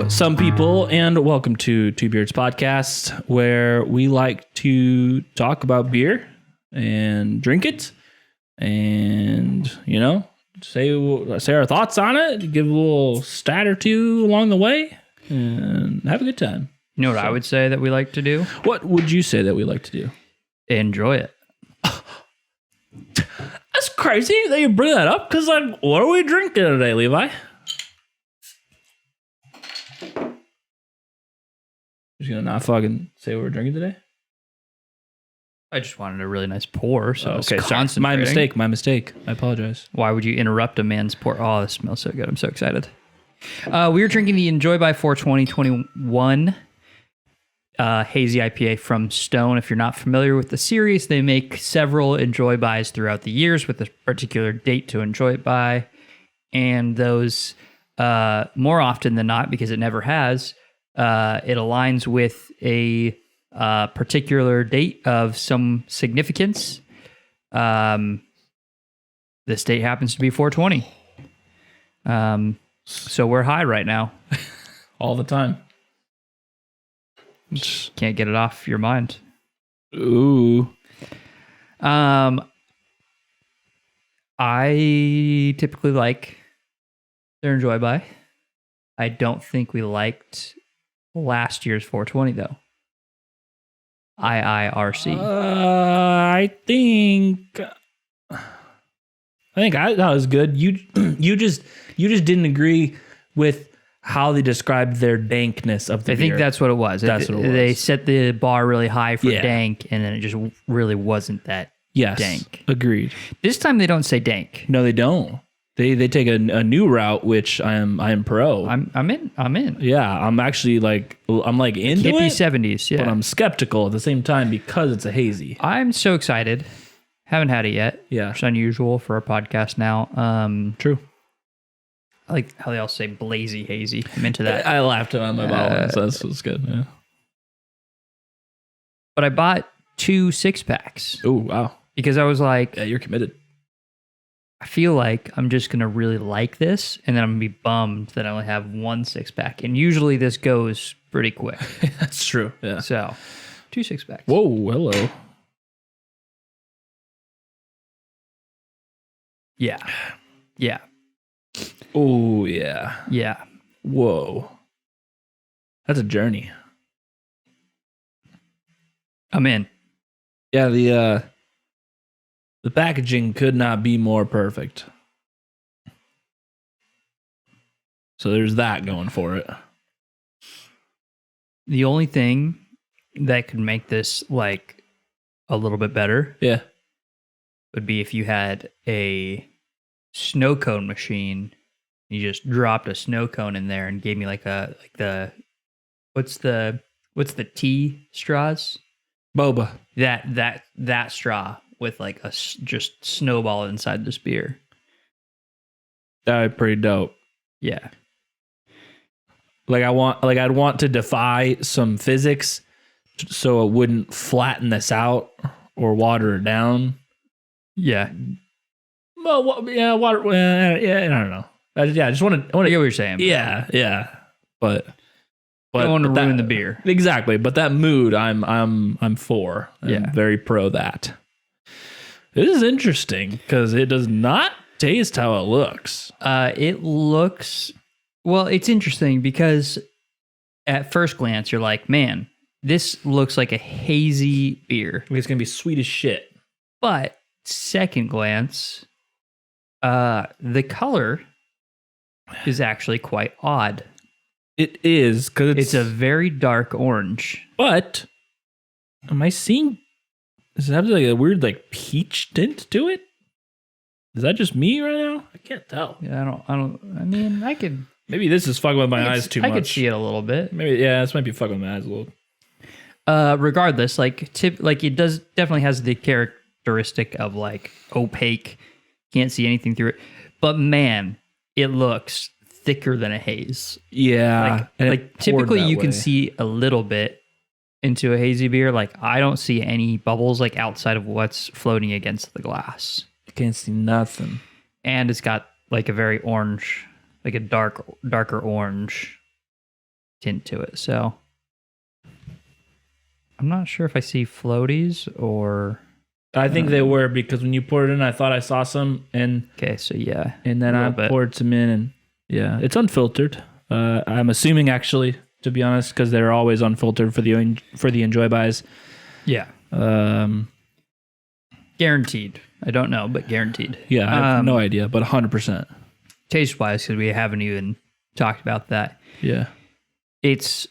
some people, and welcome to Two Beards Podcast, where we like to talk about beer and drink it, and say our thoughts on it, give a little stat or two along the way, and have a good time. You know what I would say that we like to do? What would you say that we like to do? Enjoy it. That's crazy that you bring that up, because what are we drinking today, Levi? Just gonna not fucking say what we're drinking today? I just wanted a really nice pour, so okay, sorry. My mistake. I apologize. Why would you interrupt a man's pour? Oh, this smells so good. I'm so excited. We were drinking the Enjoy by 4/20/21 hazy IPA from Stone. If you're not familiar with the series, they make several Enjoy Bys throughout the years with a particular date to enjoy it by. And those, more often than not, because it never has, it aligns with a particular date of some significance. This date happens to be 4/20. So we're high right now. All the time. Can't get it off your mind. Ooh. I typically like their Enjoy By. I don't think we liked last year's 4/20 though. IIRC. I think I thought it was good. You just didn't agree with how they described their dankness of the beer. I think that's what it was. That's what it was. They set the bar really high for dank, and then it just really wasn't that dank. Agreed. This time they don't say dank. No, they don't. They take a new route, which I am pro. I'm in. Yeah, I'm actually I'm into hippie it. 70s, yeah. But I'm skeptical at the same time because it's a hazy. I'm so excited. Haven't had it yet. Yeah. It's unusual for a podcast now. True. I like how they all say blazy hazy. I'm into that. I laughed on my bottle, so that's good. Yeah. But I bought 2 6-packs. Oh, wow. Because I was like... Yeah, you're committed. I feel like I'm just going to really like this, and then I'm going to be bummed that I only have 1 6-pack. And usually this goes pretty quick. That's true, yeah. So, 2 6-packs. Whoa, hello. Yeah. Yeah. Oh, yeah. Yeah. Whoa. That's a journey. I'm in. Yeah, the packaging could not be more perfect. So there's that going for it. The only thing that could make this like a little bit better would be if you had a snow cone machine. You just dropped a snow cone in there and gave me what's the tea straws? Boba. That straw with like a just snowball inside this beer. That'd be pretty dope. Yeah. I'd want to defy some physics so it wouldn't flatten this out or water it down. Yeah. Well, yeah, water. Yeah, I don't know. I just want to. I get what you're saying. Yeah. But I don't want to ruin the beer. Exactly. But that mood, I'm for. I'm very pro that. This is interesting because it does not taste how it looks. It looks... Well, it's interesting because at first glance, you're like, man, this looks like a hazy beer. It's going to be sweet as shit. But second glance, the color is actually quite odd. It is, because it's a very dark orange. But am I seeing... Does it have like a weird peach tint to it? Is that just me right now? I can't tell. Yeah, I mean, I could... Maybe this is fucking with my eyes too much. I could see it a little bit. Maybe, yeah, this might be fucking with my eyes a little. Regardless, it does definitely has the characteristic of opaque. Can't see anything through it. But man, it looks thicker than a haze. Yeah. Typically you can see a little bit into a hazy beer. I don't see any bubbles outside of what's floating against the glass. I can't see nothing. And it's got a very orange, a darker orange tint to it. So I'm not sure if I see floaties or. I think they were, because when you poured it in, I thought I saw some, and Okay, so yeah. and then I poured some in, and yeah, it's unfiltered. I'm assuming, actually, to be honest, because they're always unfiltered for the Enjoy buys. Yeah. Guaranteed. I don't know, but guaranteed. Yeah, I have no idea, but 100%. Taste-wise, because we haven't even talked about that. Yeah. It's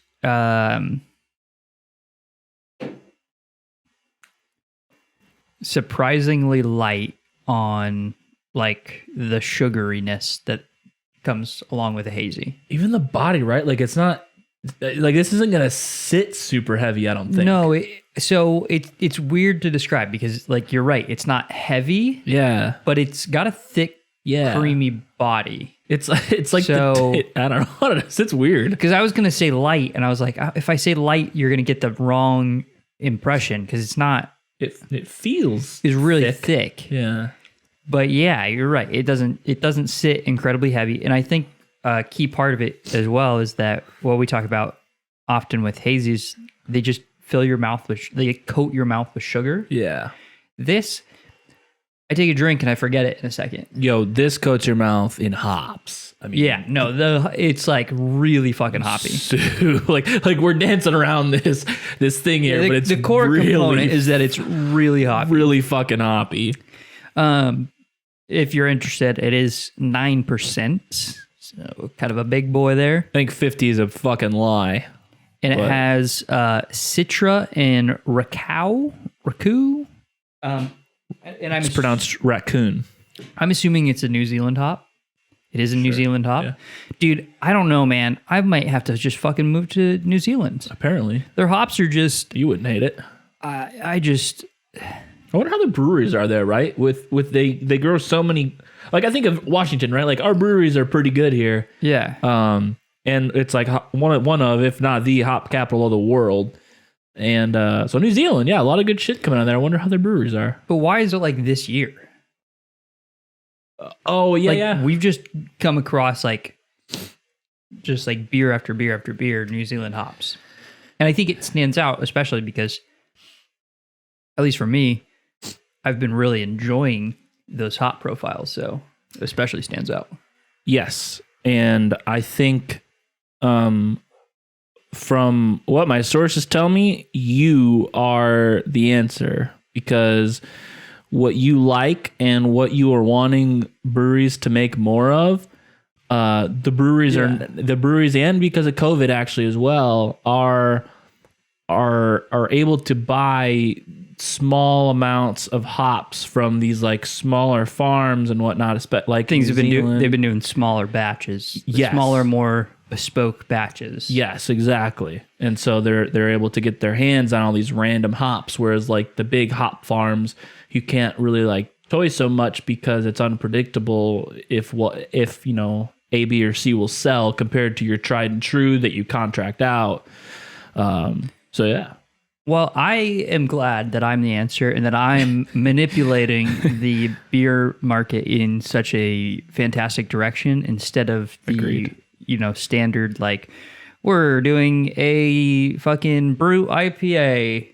surprisingly light on like the sugariness that comes along with a hazy. Even the body, right? Like, it's not like, this isn't gonna sit super heavy, I don't think. No, it's weird to describe because, like, you're right, it's not heavy. Yeah, but it's got a thick, creamy body. It's like, so I don't know what it is. It's weird because I was gonna say light, and I was like, if I say light, you're gonna get the wrong impression because it's not. It feels is really thick. Yeah. But yeah, you're right. It doesn't sit incredibly heavy. And I think a key part of it as well is that what we talk about often with hazies, they just fill your mouth they coat your mouth with sugar. Yeah. This, I take a drink and I forget it in a second. Yo, this coats your mouth in hops. I mean, yeah, no, it's like really fucking hoppy. like we're dancing around this thing here, but it's the core really, component is that it's really hoppy, really fucking hoppy. If you're interested, it is 9%, so kind of a big boy there. I think 50 is a fucking lie. And it has Citra and Raku. And it's pronounced raccoon. I'm assuming it's a New Zealand hop. It is a New Zealand hop. Yeah. Dude, I don't know, man. I might have to just fucking move to New Zealand. Apparently. Their hops are just... You wouldn't hate it. I just... I wonder how the breweries are there, right? With they grow so many... Like, I think of Washington, right? Like, our breweries are pretty good here. Yeah. And it's like one of, if not the hop capital of the world. And so New Zealand, yeah, a lot of good shit coming out of there. I wonder how their breweries are. But why is it like this year? Yeah. We've just come across just beer after beer after beer, New Zealand hops. And I think it stands out, especially because, at least for me, I've been really enjoying those hop profiles. So it especially stands out. Yes. And I think from what my sources tell me, you are the answer, because what you like and what you are wanting breweries to make more of, the breweries and because of COVID actually as well are able to buy small amounts of hops from these like smaller farms and whatnot. Like things they've been doing smaller batches, smaller, more bespoke batches. Yes, exactly. And so they're able to get their hands on all these random hops, whereas like the big hop farms, you can't really like toy so much because it's unpredictable if you know A, B, or C will sell compared to your tried and true that you contract out. So yeah. Well, I am glad that I'm the answer and that I'm manipulating the beer market in such a fantastic direction instead of the Agreed. Standard, like, we're doing a fucking Brute IPA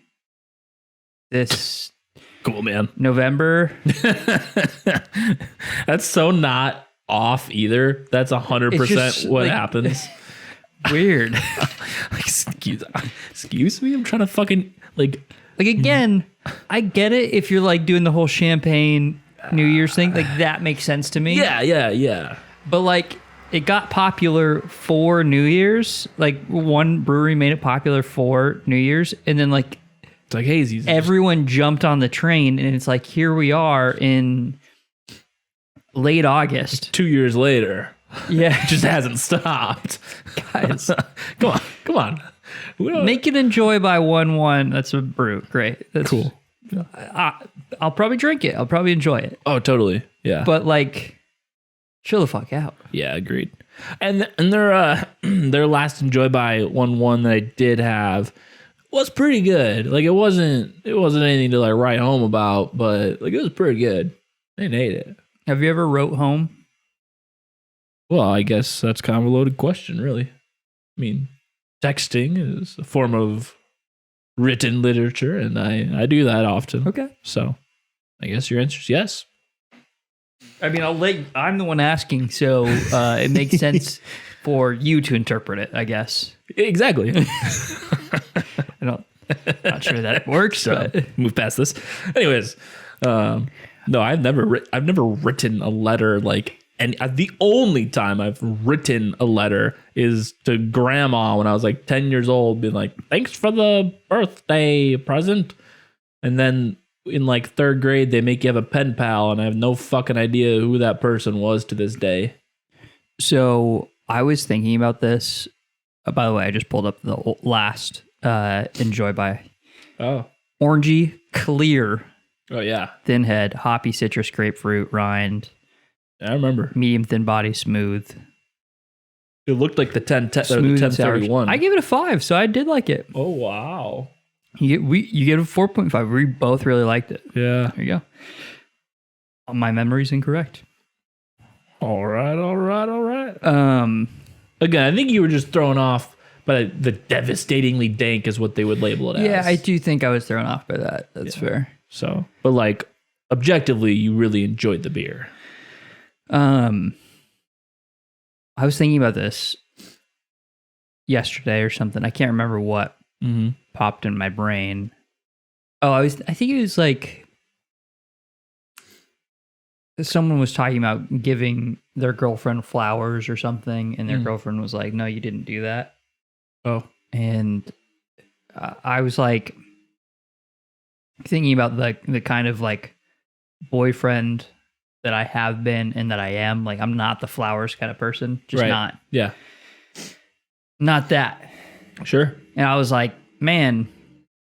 this cool, man. November. That's so not off either. That's 100% what happens. Weird. Excuse me? I'm trying to fucking like again, I get it if you're like doing the whole champagne New Year's thing. Like, that makes sense to me. Yeah. But like, it got popular for New Year's. Like, one brewery made it popular for New Year's, and then like it's like hazy. Everyone jumped on the train, and it's like, here we are in late August. 2 years later. Yeah. It just hasn't stopped. Guys. Come on. Make it Enjoy by 1-1. That's a brew. Great. That's cool. I'll probably drink it. I'll probably enjoy it. Oh, totally. Yeah. But like, chill the fuck out. Yeah, agreed. And their last Enjoy by 1-1 that I did have was pretty good. Like, it wasn't anything to like write home about, but like, it was pretty good. I didn't hate it. Have you ever wrote home? Well, I guess that's kind of a loaded question, really. I mean, texting is a form of written literature, and I do that often. Okay. So I guess your answer is yes. I mean, I'm the one asking, so it makes sense for you to interpret it, I guess. Exactly. Not sure that it works, So but move past this. Anyways, no, I've never written a letter and the only time I've written a letter is to grandma when I was like 10 years old, being like, thanks for the birthday present. And then in like third grade, they make you have a pen pal, and I have no fucking idea who that person was to this day. So I was thinking about this. By the way, I just pulled up the last Enjoy by Orangey, clear. Oh, yeah. Thin head, hoppy citrus, grapefruit, rind. I remember. Medium thin body, smooth. It looked like the 1031. I gave it a 5, so I did like it. Oh, wow. You gave it a 4.5. We both really liked it. Yeah. There you go. My memory's incorrect. All right. Again, I think you were just thrown off by the devastatingly dank is what they would label it as. Yeah, I do think I was thrown off by that. That's fair. So, but like objectively, you really enjoyed the beer. I was thinking about this yesterday or something. I can't remember what popped in my brain. Oh, I think it was like someone was talking about giving their girlfriend flowers or something, and their girlfriend was like, "No, you didn't do that." Oh, and I was like thinking about the kind of like boyfriend that I have been and that I am. Like, I'm not the flowers kind of person, just not that. Sure. And I was like, man,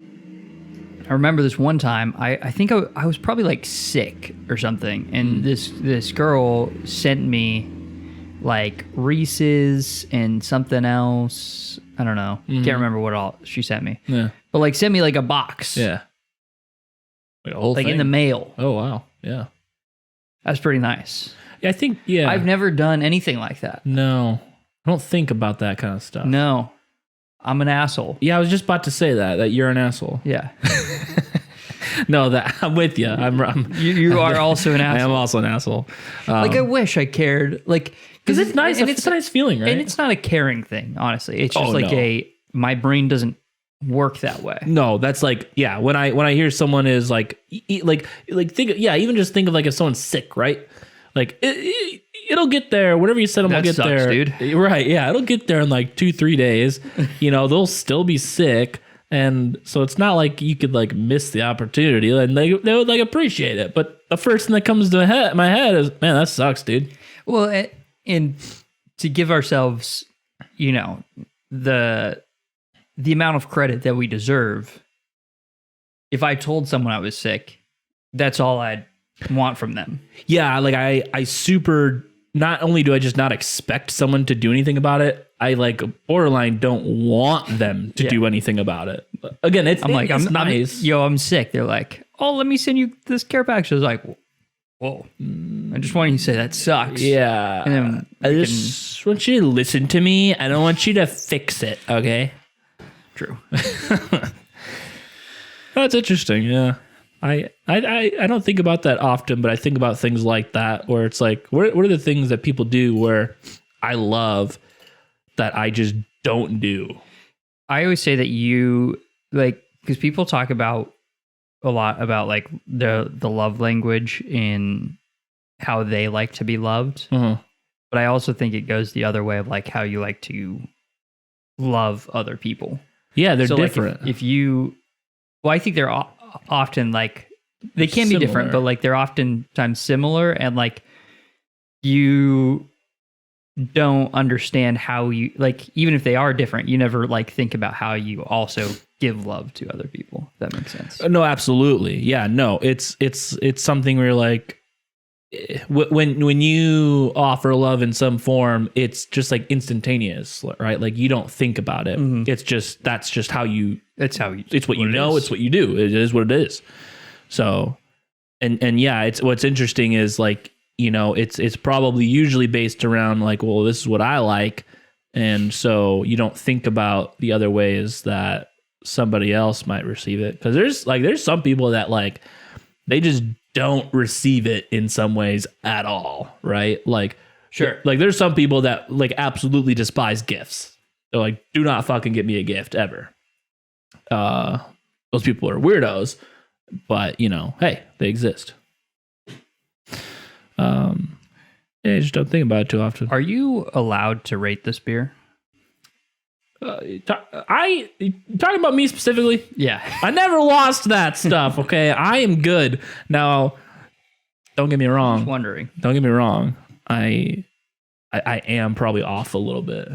I remember this one time, I think I was probably like sick or something. And this girl sent me like Reese's and something else. I don't know. Can't remember what all she sent me. Yeah. But like sent me like a box. Yeah. Like a whole thing? In the mail. Oh, wow. Yeah. That's pretty nice. Yeah, I think, yeah. I've never done anything like that. No. I don't think about that kind of stuff. No. I'm an asshole. Yeah, I was just about to say that you're an asshole. Yeah. No, that I'm with you. You are also an asshole. I am also an asshole. Like, I wish I cared. Like, because it's nice. It's a nice feeling, right? And it's not a caring thing, honestly. It's just my brain doesn't work that way. No, that's like, yeah. When I hear someone is like think, yeah, even just think of like if someone's sick, right? Like it'll get there. Whatever you said, will get sucks, there, dude. Right? Yeah, it'll get there in like 2-3 days. They'll still be sick, and so it's not like you could like miss the opportunity, and they would like appreciate it. But the first thing that comes to my head is, man, that sucks, dude. Well, and to give ourselves, the amount of credit that we deserve, if I told someone I was sick, that's all I'd want from them. Yeah, like I super, not only do I just not expect someone to do anything about it, I like borderline don't want them to do anything about it. Again, it's nice. I'm sick. They're like, oh, let me send you this care package. I was like, whoa, I just want you to say that sucks. Yeah. And then I just want you to listen to me. I don't want you to fix it. Okay. True. That's interesting. Yeah. I don't think about that often, but I think about things like that where it's like, what are the things that people do where I love that I just don't do? I always say that you like, because people talk about a lot about like the love language in how they like to be loved. But I also think it goes the other way of like how you like to love other people. Yeah, they're different. Like I think they're often like, they can be different, but like they're oftentimes similar, and like you don't understand how you, like, even if they are different, you never like think about how you also give love to other people. If that makes sense. No, absolutely. Yeah, no, it's something where you're like, when you offer love in some form, it's just like instantaneous, right? Like you don't think about it. It's just, that's just how you, it's what you know, it's what you do. It is what it is. So, and yeah, it's, what's interesting is like, it's probably usually based around like, well, this is what I like. And so you don't think about the other ways that somebody else might receive it. Because there's some people that like they just don't receive it in some ways at all, right? Like Sure. like there's some people that like absolutely despise gifts. They're like, do not fucking get me a gift ever. Those people are weirdos, but you know, hey, they exist. Yeah, I just don't think about it too often. Are you allowed to rate this beer? Talking about me specifically, Yeah. I never lost that stuff. Okay, I am good now. Don't get me wrong. Just wondering. Don't get me wrong. I am probably off a little bit.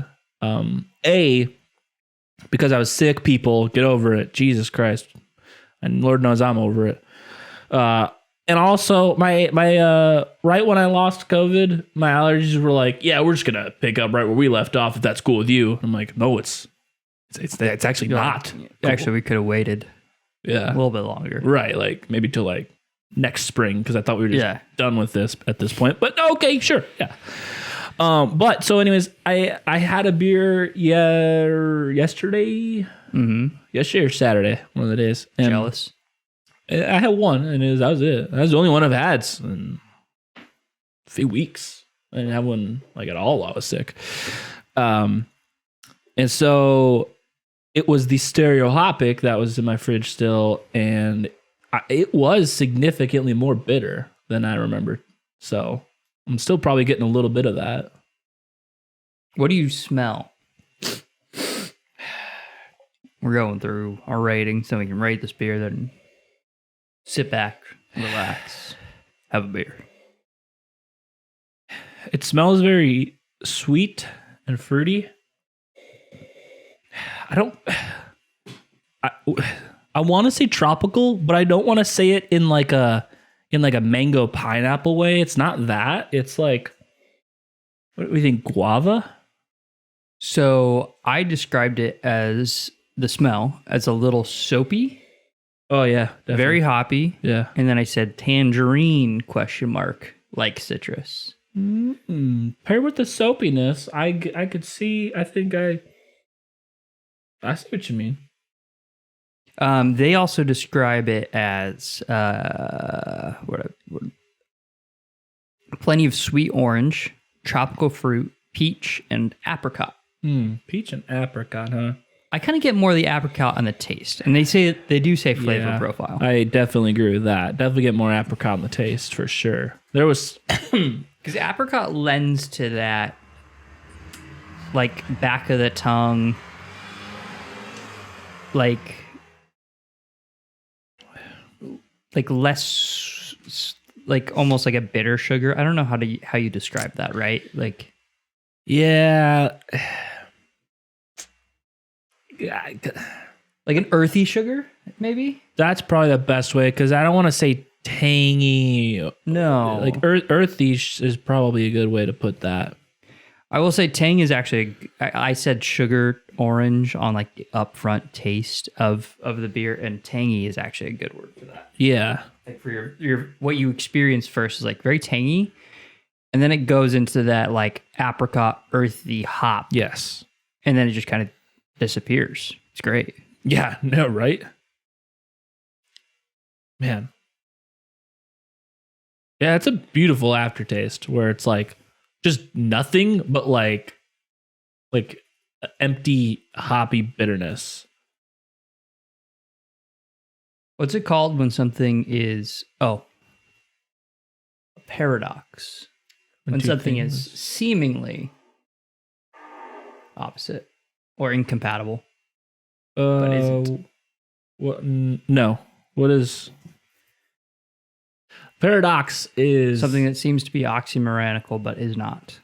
Because I was sick. People, get over it. Jesus Christ, and Lord knows I'm over it. And also, my right when I lost COVID, my allergies were like, "Yeah, we're just gonna pick up right where we left off if that's cool with you." I'm like, "No, it's actually not." Actually, we could have waited a Yeah, little bit longer. right. Like maybe till like next spring because I thought we were just done with this at this point. But okay, sure, yeah. But so anyways, I had a beer yesterday. Yesterday or Saturday, one of the days. And Jealous. I had one, and that was it. That was the only one I've had in a few weeks. I didn't have one like at all while I was sick. And so it was the Stereohopic that was in my fridge still, and it was significantly more bitter than I remembered. So I'm still probably getting a little bit of that. What do you smell? We're going through our rating so we can rate this beer, then sit back, relax, have a beer. It smells very sweet and fruity. I want to say tropical, but I don't want to say it in like a mango pineapple way. It's not that. It's like, what do we think? Guava? So I described it as the smell as a little soapy, Oh yeah, definitely. very hoppy, Yeah. and then I said tangerine ? Like citrus. Paired with the soapiness, I could see. I think I see what you mean. They also describe it as plenty of sweet orange, tropical fruit, peach, and apricot. Peach and apricot, huh? I kind of get more of the apricot on the taste, and they do say flavor Yeah, profile. I definitely agree with that. Definitely get more apricot on the taste for sure. There was Because apricot lends to that, like back of the tongue, like less, like almost like a bitter sugar. I don't know how you describe that, right? Like, yeah. like an earthy sugar, maybe. That's probably the best way because I don't want to say tangy. No, Like earthy is probably a good way to put that. I will say tang is actually. I said sugar orange on like the upfront taste of the beer, and tangy is actually a good word for that. Yeah. Like for your what you experience first is like very tangy, and then it goes into that like apricot earthy hop, Yes. and then it just kind of disappears. It's great. Yeah. No. Right. Man. Yeah, it's a beautiful aftertaste where it's like just nothing but like empty hoppy bitterness. What's it called when something is a paradox? When two something things- is seemingly opposite or incompatible. but isn't. What? No. What is paradox? Is Something that seems to be oxymoronical but is not.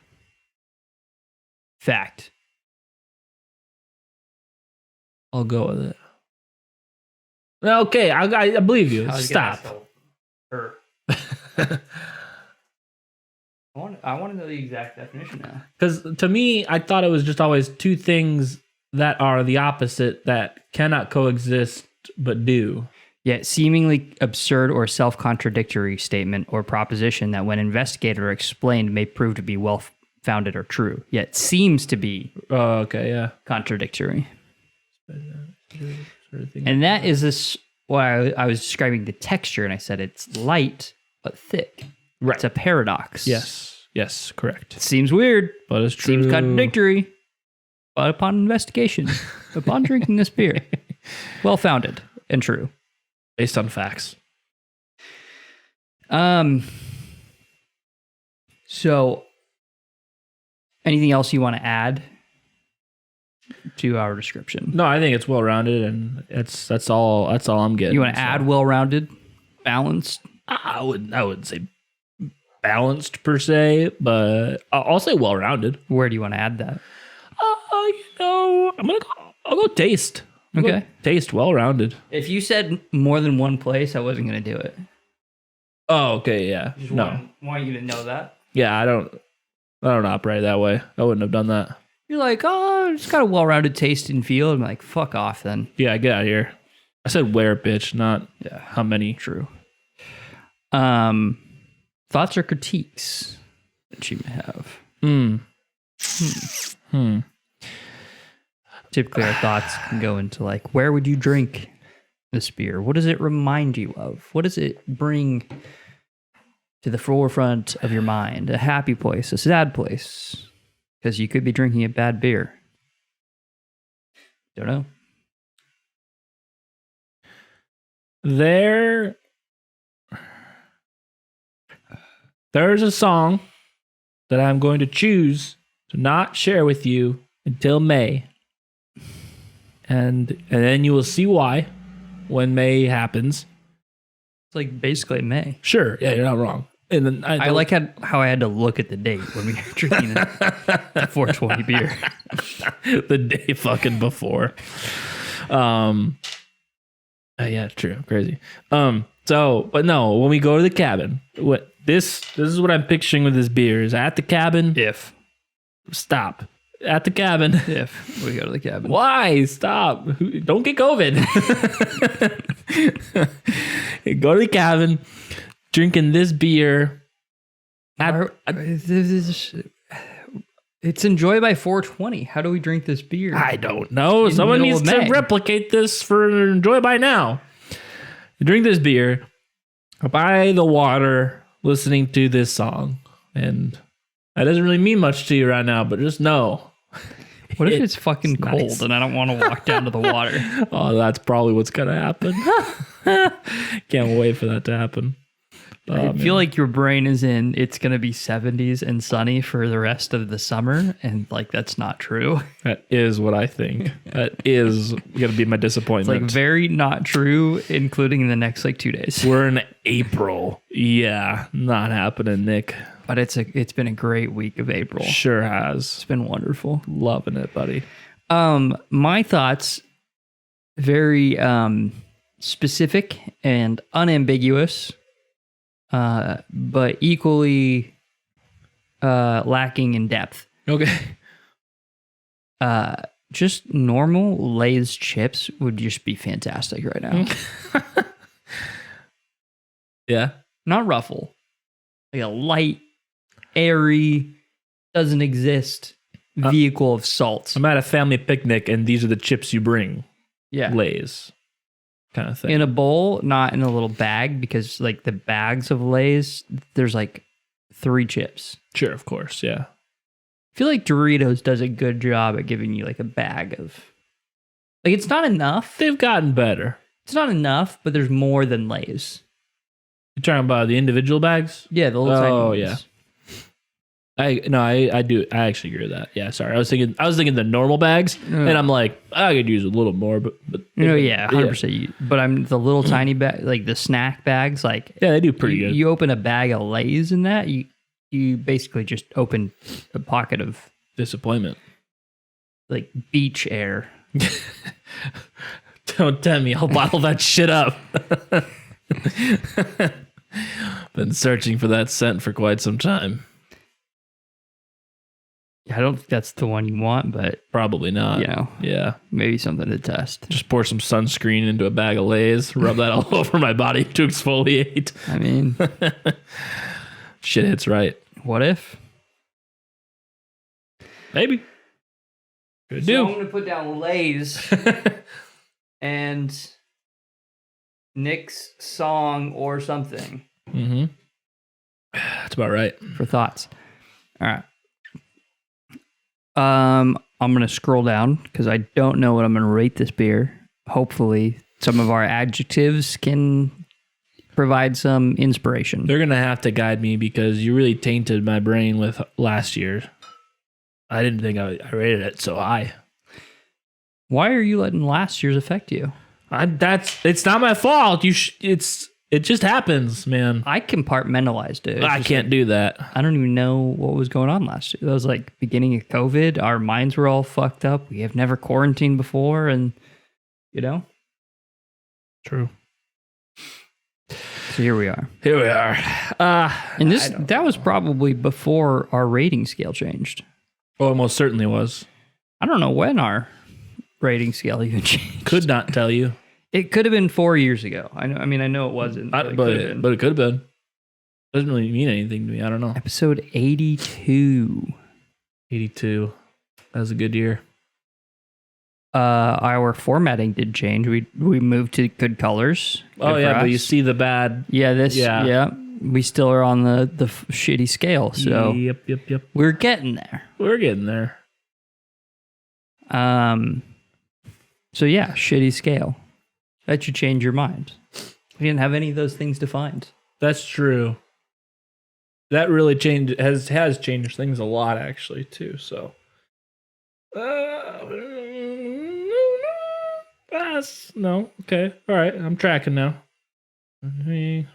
Fact. I'll go with it. Okay, I believe you. I was gonna Stop. ask her. I want to know the exact definition now. Because to me, I thought it was just always two things that are the opposite that cannot coexist but do. Yeah, seemingly absurd or self-contradictory statement or proposition that when investigated or explained may prove to be well founded or true, yet seems to be Okay, yeah. contradictory. And that is this why I was describing the texture, and I said it's light but thick. Right. It's a paradox. Yes, correct. Seems weird. But it's true. Seems contradictory. But upon investigation, upon drinking this beer, well-founded and true. Based on facts. So, anything else you want to add to our description? No, I think it's well-rounded, and that's all I'm getting. You want to add well-rounded, balanced? I wouldn't say balanced per se, but I'll say well-rounded. Where do you want to add that? I'll go taste. Okay. Taste well-rounded. If you said more than one place, I wasn't going to do it. Oh, okay, yeah. Want you to know that. Yeah, I don't operate that way. I wouldn't have done that. You're like, oh, it's got a well-rounded taste and feel. I'm like, fuck off then. Yeah, get out of here. I said where, bitch, not how many. True. Thoughts or critiques that you may have? Typically, our thoughts can go into like, where would you drink this beer? What does it remind you of? What does it bring to the forefront of your mind? A happy place, a sad place? Because you could be drinking a bad beer. Don't know. There's a song that I'm going to choose to not share with you until May. And then you will see why when May happens. It's like basically May. Sure, yeah, you're not wrong. And then I like how I had to look at the date when we were drinking the 420 beer. The day fucking before. Yeah, true. Crazy. But no, when we go to the cabin, this is what I'm picturing with this beer is at the cabin. Stop. At the cabin. If we go to the cabin. Why? Stop. Don't get COVID. Go to the cabin, drinking this beer. It's Enjoy by 420. How do we drink this beer? I don't know. Someone needs to replicate this for Enjoy by now. Drink this beer by the water, listening to this song. And that doesn't really mean much to you right now, but just know. What if it's fucking cold nice. and I don't want to walk down to the water? Oh, that's probably what's going to happen. Can't wait for that to happen. I feel like your brain is in, it's going to be 70s and sunny for the rest of the summer. And like, that's not true. That is what I think. That is going to be my disappointment. It's like very not true, including in the next like 2 days. We're in April. Yeah, not happening, Nick. But it's been a great week of April. Sure has. It's been wonderful. Loving it, buddy. My thoughts, very specific and unambiguous. But equally lacking in depth. Okay. Just normal Lay's chips would just be fantastic right now. Yeah. Not Ruffle. Like a light, airy, doesn't exist vehicle of salt. I'm at a family picnic and these are the chips you bring. Yeah. Lays. Kind of thing. In a bowl, not in a little bag, because like the bags of Lay's, there's like 3 chips. Sure, of course, yeah. I feel like Doritos does a good job at giving you like a bag of, like, it's not enough. They've gotten better. It's not enough, but there's more than Lay's. You're talking about the individual bags? Yeah, the little tiny ones. Oh, yeah. I do. I actually agree with that. Yeah, sorry. I was thinking the normal bags, and I'm like, I could use a little more, but yeah, 100%. But I'm the little tiny bag, like the snack bags, like yeah, they do pretty good. You open a bag of Lay's in that, you basically just open a pocket of disappointment, like beach air. Don't tempt me. I'll bottle that shit up. Been searching for that scent for quite some time. I don't think that's the one you want, but probably not. Yeah, maybe something to test. Just pour some sunscreen into a bag of Lay's, rub that all over my body to exfoliate. I mean, shit hits right. What if Maybe. Could So I'm do. going to put down Lay's and Nick's song or something Mm-hmm. That's about right. for thoughts. All right. I'm going to scroll down because I don't know what I'm going to rate this beer. Hopefully, some of our adjectives can provide some inspiration. They're going to have to guide me because you really tainted my brain with last year. I didn't think I rated it so high. Why are you letting last year's affect you? It's not my fault. It just happens, man. I compartmentalized it. I can't do that. I don't even know what was going on last year. That was like beginning of COVID. Our minds were all fucked up. We have never quarantined before, and True. So here we are. Here we are. And that was probably before our rating scale changed. Oh, it most certainly was. I don't know when our rating scale even changed. Could not tell you. It could have been 4 years ago. I know it wasn't. But it could have been. Doesn't really mean anything to me. I don't know. Episode 82. 82. That was a good year. Our formatting did change. We moved to good colors. Oh Good yeah, for but you us. see the bad. Yeah. We still are on the shitty scale. So Yep. we're getting there. We're getting there. So yeah, shitty scale. That should change your mind. We didn't have any of those things defined. That's true. That really has changed things a lot actually too. So, no, okay, all right. I'm tracking now. I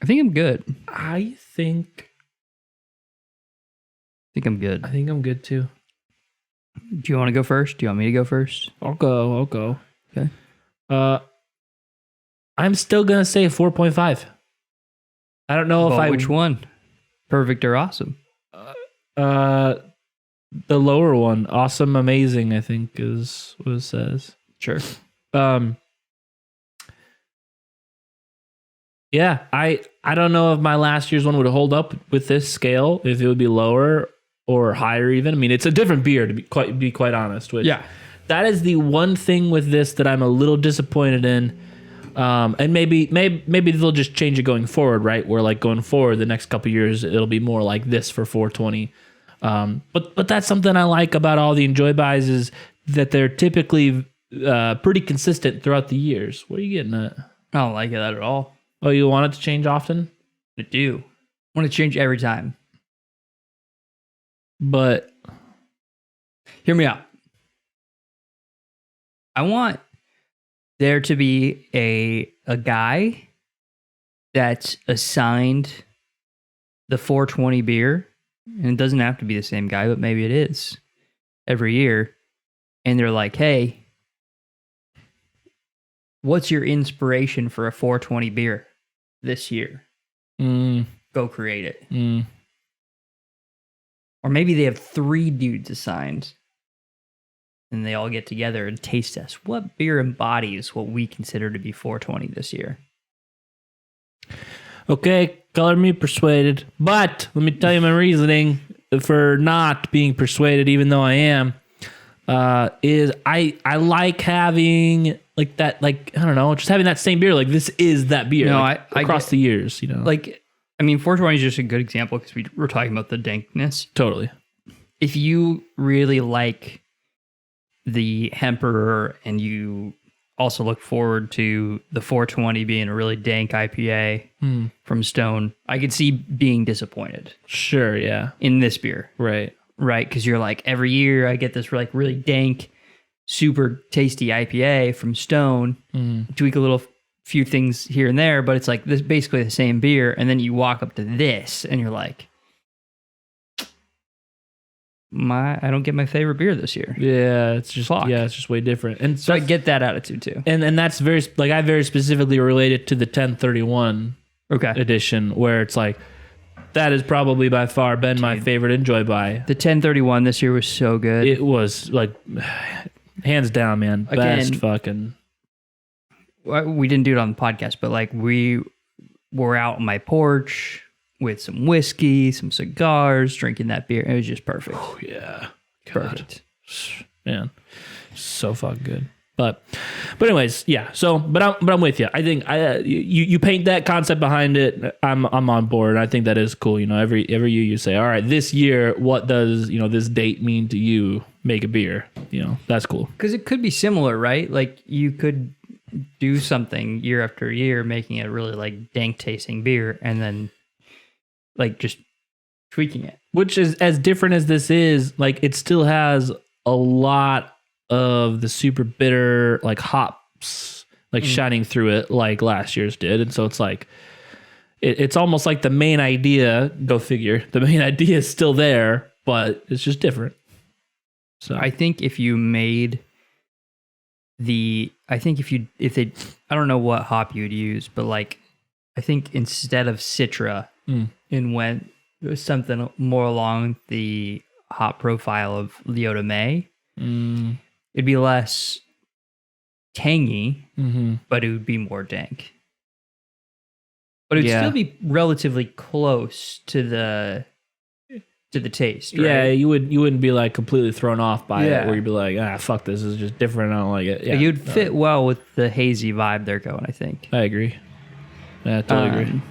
think I'm good. I think I'm good. I think I'm good too. Do you want to go first? Do you want me to go first? I'll go. Okay. I'm still gonna say 4.5. I don't know Which one? Perfect or awesome? The lower one, awesome, amazing, I think is what it says. Sure. Yeah, I don't know if my last year's one would hold up with this scale, if it would be lower or higher even. I mean, it's a different beer to be quite honest. Which, Yeah. that is the one thing with this that I'm a little disappointed in. And maybe they'll just change it going forward, right? Where like going forward, the next couple of years, it'll be more like this for 420. But that's something I like about all the Enjoy buys is that they're typically pretty consistent throughout the years. What are you getting at? I don't like that at all. Oh, you want it to change often? I do. I want to change every time. But Hear me out. I want there to be a guy that's assigned the 420 beer, and it doesn't have to be the same guy, but maybe it is every year. And they're like, hey, what's your inspiration for a 420 beer this year? Go create it. Or maybe they have 3 dudes assigned and they all get together and taste test. What beer embodies what we consider to be 420 this year? Okay, color me persuaded. But let me tell you my reasoning for not being persuaded, even though I am, is I like having like that, like, I don't know, just having that same beer. Like this is that beer. No, like, I across get, the years, you know. Like, I mean, 420 is just a good example because we were talking about the dankness. Totally. If you really like the Emperor and you also look forward to the 420 being a really dank IPA from Stone, I could see being disappointed. Sure, yeah. In this beer. Right. Right, because you're like, every year I get this like really dank, super tasty IPA from Stone, tweak a little few things here and there, but it's like this basically the same beer, and then you walk up to this and you're like, I don't get my favorite beer this year. Yeah, it's just Fuck. it's just way different. And So I get that attitude too. and that's very like I very specifically related to the 1031 edition, where it's like that has probably by far been my favorite Enjoy buy. The 1031 this year was so good. It was like hands down, man. Again, Best fucking. we didn't do it on the podcast, but like we were out on my porch with some whiskey, some cigars, drinking that beer. It was just perfect. Oh, yeah. Perfect. Man, so fucking good. But anyways, yeah. So, but I'm with you. I think you paint that concept behind it. I'm on board. I think that is cool. You know, every year you say, all right, this year, what does this date mean to you? Make a beer. You know, that's cool. Because it could be similar, right? Like you could do something year after year, making it really like dank tasting beer, and then like just tweaking it. Which is as different as this is. Like it still has a lot of the super bitter like hops like shining through it like last year's did, and so it's like it's almost like the main idea, go figure, the main idea is still there, but it's just different. So I think if you made I don't know what hop you'd use, but like I think instead of Citra and went something more along the hop profile of Leota May, it'd be less tangy, but it would be more dank. But it'd still be relatively close to the taste, right? Yeah, you wouldn't be like completely thrown off by it, where you'd be like, fuck, this is just different. I don't like it. Yeah, you'd fit well with the hazy vibe they're going, I think. I agree. Yeah, I totally agree.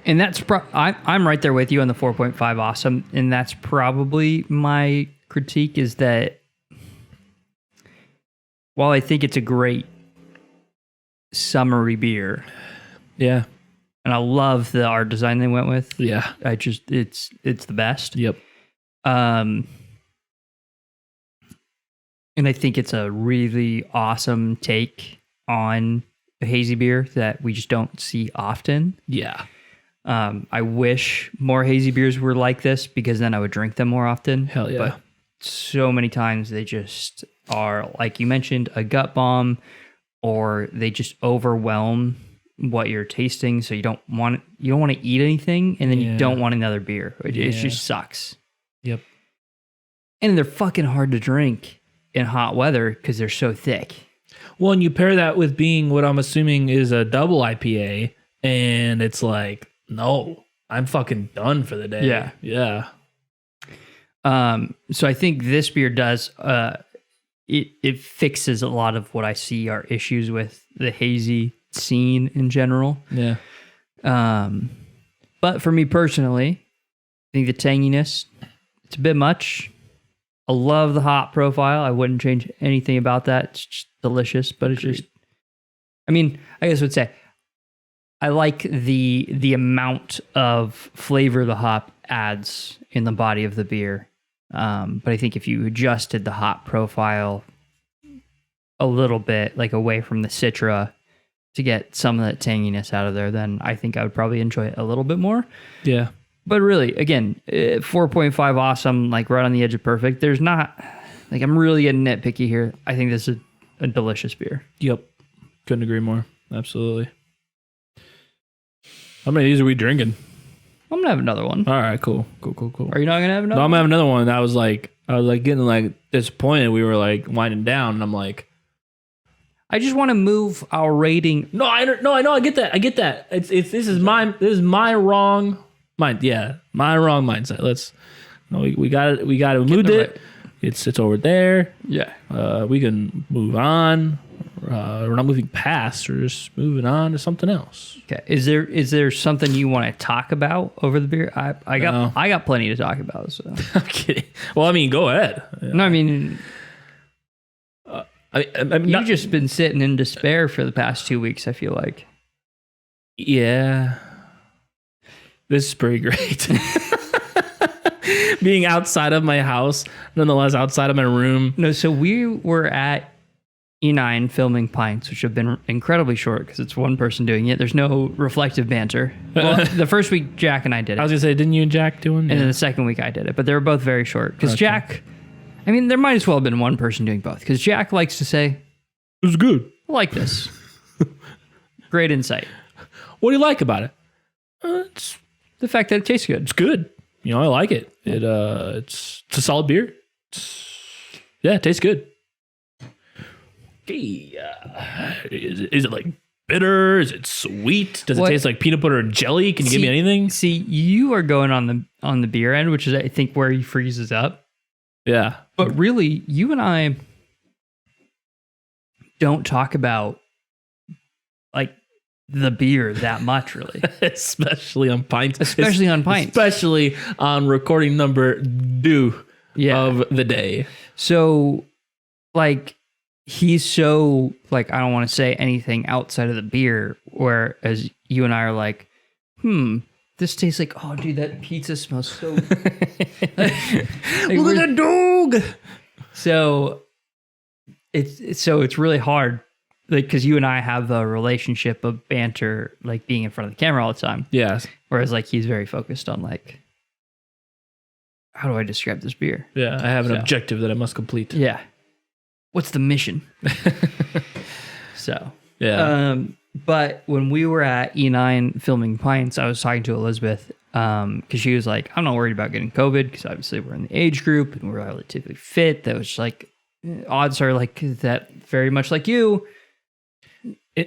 And that's I'm right there with you on the 4.5 awesome, and that's probably my critique is that while I think it's a great summery beer, yeah, and I love the art design they went with, yeah, it's the best. Yep. And I think it's a really awesome take on a hazy beer that we just don't see often. Yeah. I wish more hazy beers were like this because then I would drink them more often. Hell yeah. But so many times they just are, like you mentioned, a gut bomb, or they just overwhelm what you're tasting. So you don't want to eat anything, and then you don't want another beer. It just sucks. Yep. And they're fucking hard to drink in hot weather because they're so thick. Well, and you pair that with being what I'm assuming is a double IPA, and it's like, no, I'm fucking done for the day. Yeah. Yeah. So I think this beer does, it fixes a lot of what I see are issues with the hazy scene in general. Yeah. But for me personally, I think the tanginess, it's a bit much. I love the hop profile. I wouldn't change anything about that. It's just delicious, but it's just, I mean, I guess I would say, I like the amount of flavor the hop adds in the body of the beer. But I think if you adjusted the hop profile a little bit, like away from the Citra, to get some of that tanginess out of there, then I think I would probably enjoy it a little bit more. Yeah. But really, again, 4.5 awesome, like right on the edge of perfect. There's not, like, I'm really getting nitpicky here. I think this is a delicious beer. Yep. Couldn't agree more. Absolutely. How many of these are we drinking? I'm gonna have another one. All right, cool. Are you not gonna have another? No, I'm gonna have another one. I was getting like disappointed. We were like winding down, and I'm like, I just want to move our rating. No, I know. I get that. This is my wrong mind. Yeah, my wrong mindset. We got to move it. Right. It's over there. Yeah. We can move on. We're not moving past. We're just moving on to something else. Okay. Is there something you want to talk about over the beer? I got plenty to talk about. So I'm kidding. Well, I mean, go ahead. No, I mean, you've just been sitting in despair for the past 2 weeks, I feel like. Yeah. This is pretty great. Being outside of my house, nonetheless outside of my room. No, so we were at E9 filming pints, which have been incredibly short because it's one person doing it. There's no reflective banter. Well, the first week, Jack and I did it. I was going to say, didn't you and Jack do one? And then the second week, I did it. But they were both very short because Jack... I mean, there might as well have been one person doing both because Jack likes to say, "It was good. I like this." Great insight. What do you like about it? It's the fact that it tastes good. It's good. You know, I like it. It's a solid beer. It tastes good. hey, is it like bitter? Is it sweet? Does it What- taste like peanut butter and jelly? Can you give me anything? See, you are going on the beer end, which is I think where he freezes up. Yeah. But really, you and I don't talk about like the beer that much, really. Especially on pints. Especially on pints. Especially on recording number 2 Yeah. of the day. So, like, he's so, like, I don't want to say anything outside of the beer, whereas you and I are like, this tastes like, oh, dude, that pizza smells so... Look at the dog! So, it's really hard, like, because you and I have a relationship of banter, like, being in front of the camera all the time. Yes. Whereas, like, he's very focused on, like, how do I describe this beer? Yeah, I have an So. objective that I must complete. Yeah. What's the mission? So, Yeah. but when we were at E9 filming pints, I was talking to Elizabeth because she was like, I'm not worried about getting COVID because obviously we're in the age group and we're relatively fit. That was like, odds are like that very much like you.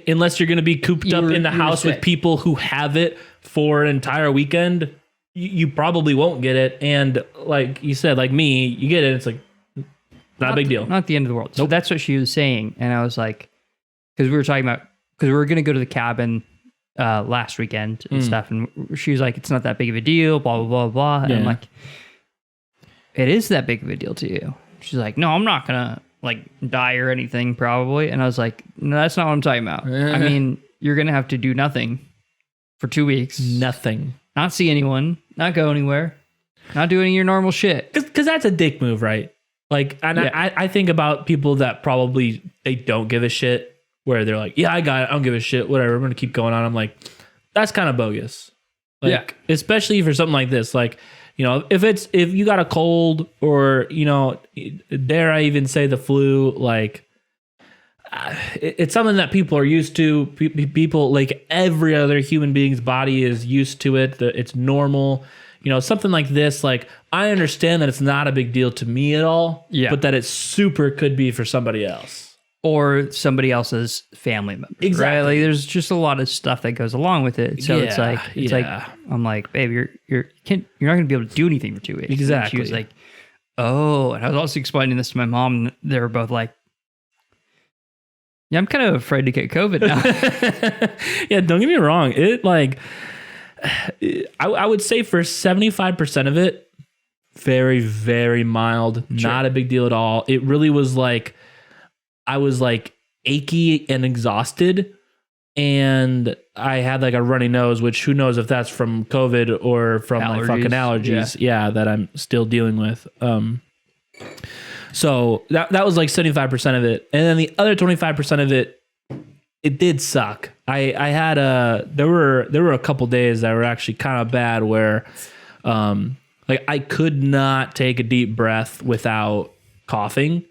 Unless you're going to be cooped up in the house with people who have it for an entire weekend, you probably won't get it. And like you said, like me, you get it. It's like, not a big deal. Not the end of the world. So that's what she was saying. And I was like, because we were talking about, because we were going to go to the cabin last weekend and stuff. And she was like, it's not that big of a deal, blah, blah, blah, blah. And I'm like, it is that big of a deal to you. She's like, no, I'm not going to like die or anything probably. And I was like, no, that's not what I'm talking about. I mean, you're going to have to do nothing for 2 weeks. Nothing. Not see anyone, not go anywhere, not do any of your normal shit. Because that's a dick move, right? Like, and I think about people that probably, they don't give a shit, where they're like, yeah, I got it, I don't give a shit, whatever, I'm going to keep going on. I'm like, that's kind of bogus. Like, especially for something like this. Like, you know, if you got a cold or, you know, dare I even say the flu, like, it's something that people are used to. People, like every other human being's body is used to it. It's normal. You know, something like this, like, I understand that it's not a big deal to me at all, but that it super could be for somebody else. Or somebody else's family member. Exactly. Right? Like, there's just a lot of stuff that goes along with it. So it's like, I'm like, babe, you're not going to be able to do anything for 2 weeks. Exactly. And she was like, oh, and I was also explaining this to my mom, and they were both like, yeah, I'm kind of afraid to get COVID now. Yeah, don't get me wrong. It like, I would say for 75% of it, very, very mild, not a big deal at all. It really was like, I was like achy and exhausted, and I had like a runny nose, which who knows if that's from COVID or from my fucking allergies. Yeah, that I'm still dealing with. So that was like 75% of it. And then the other 25% of it, it did suck. I had there were a couple days that were actually kind of bad where like I could not take a deep breath without coughing.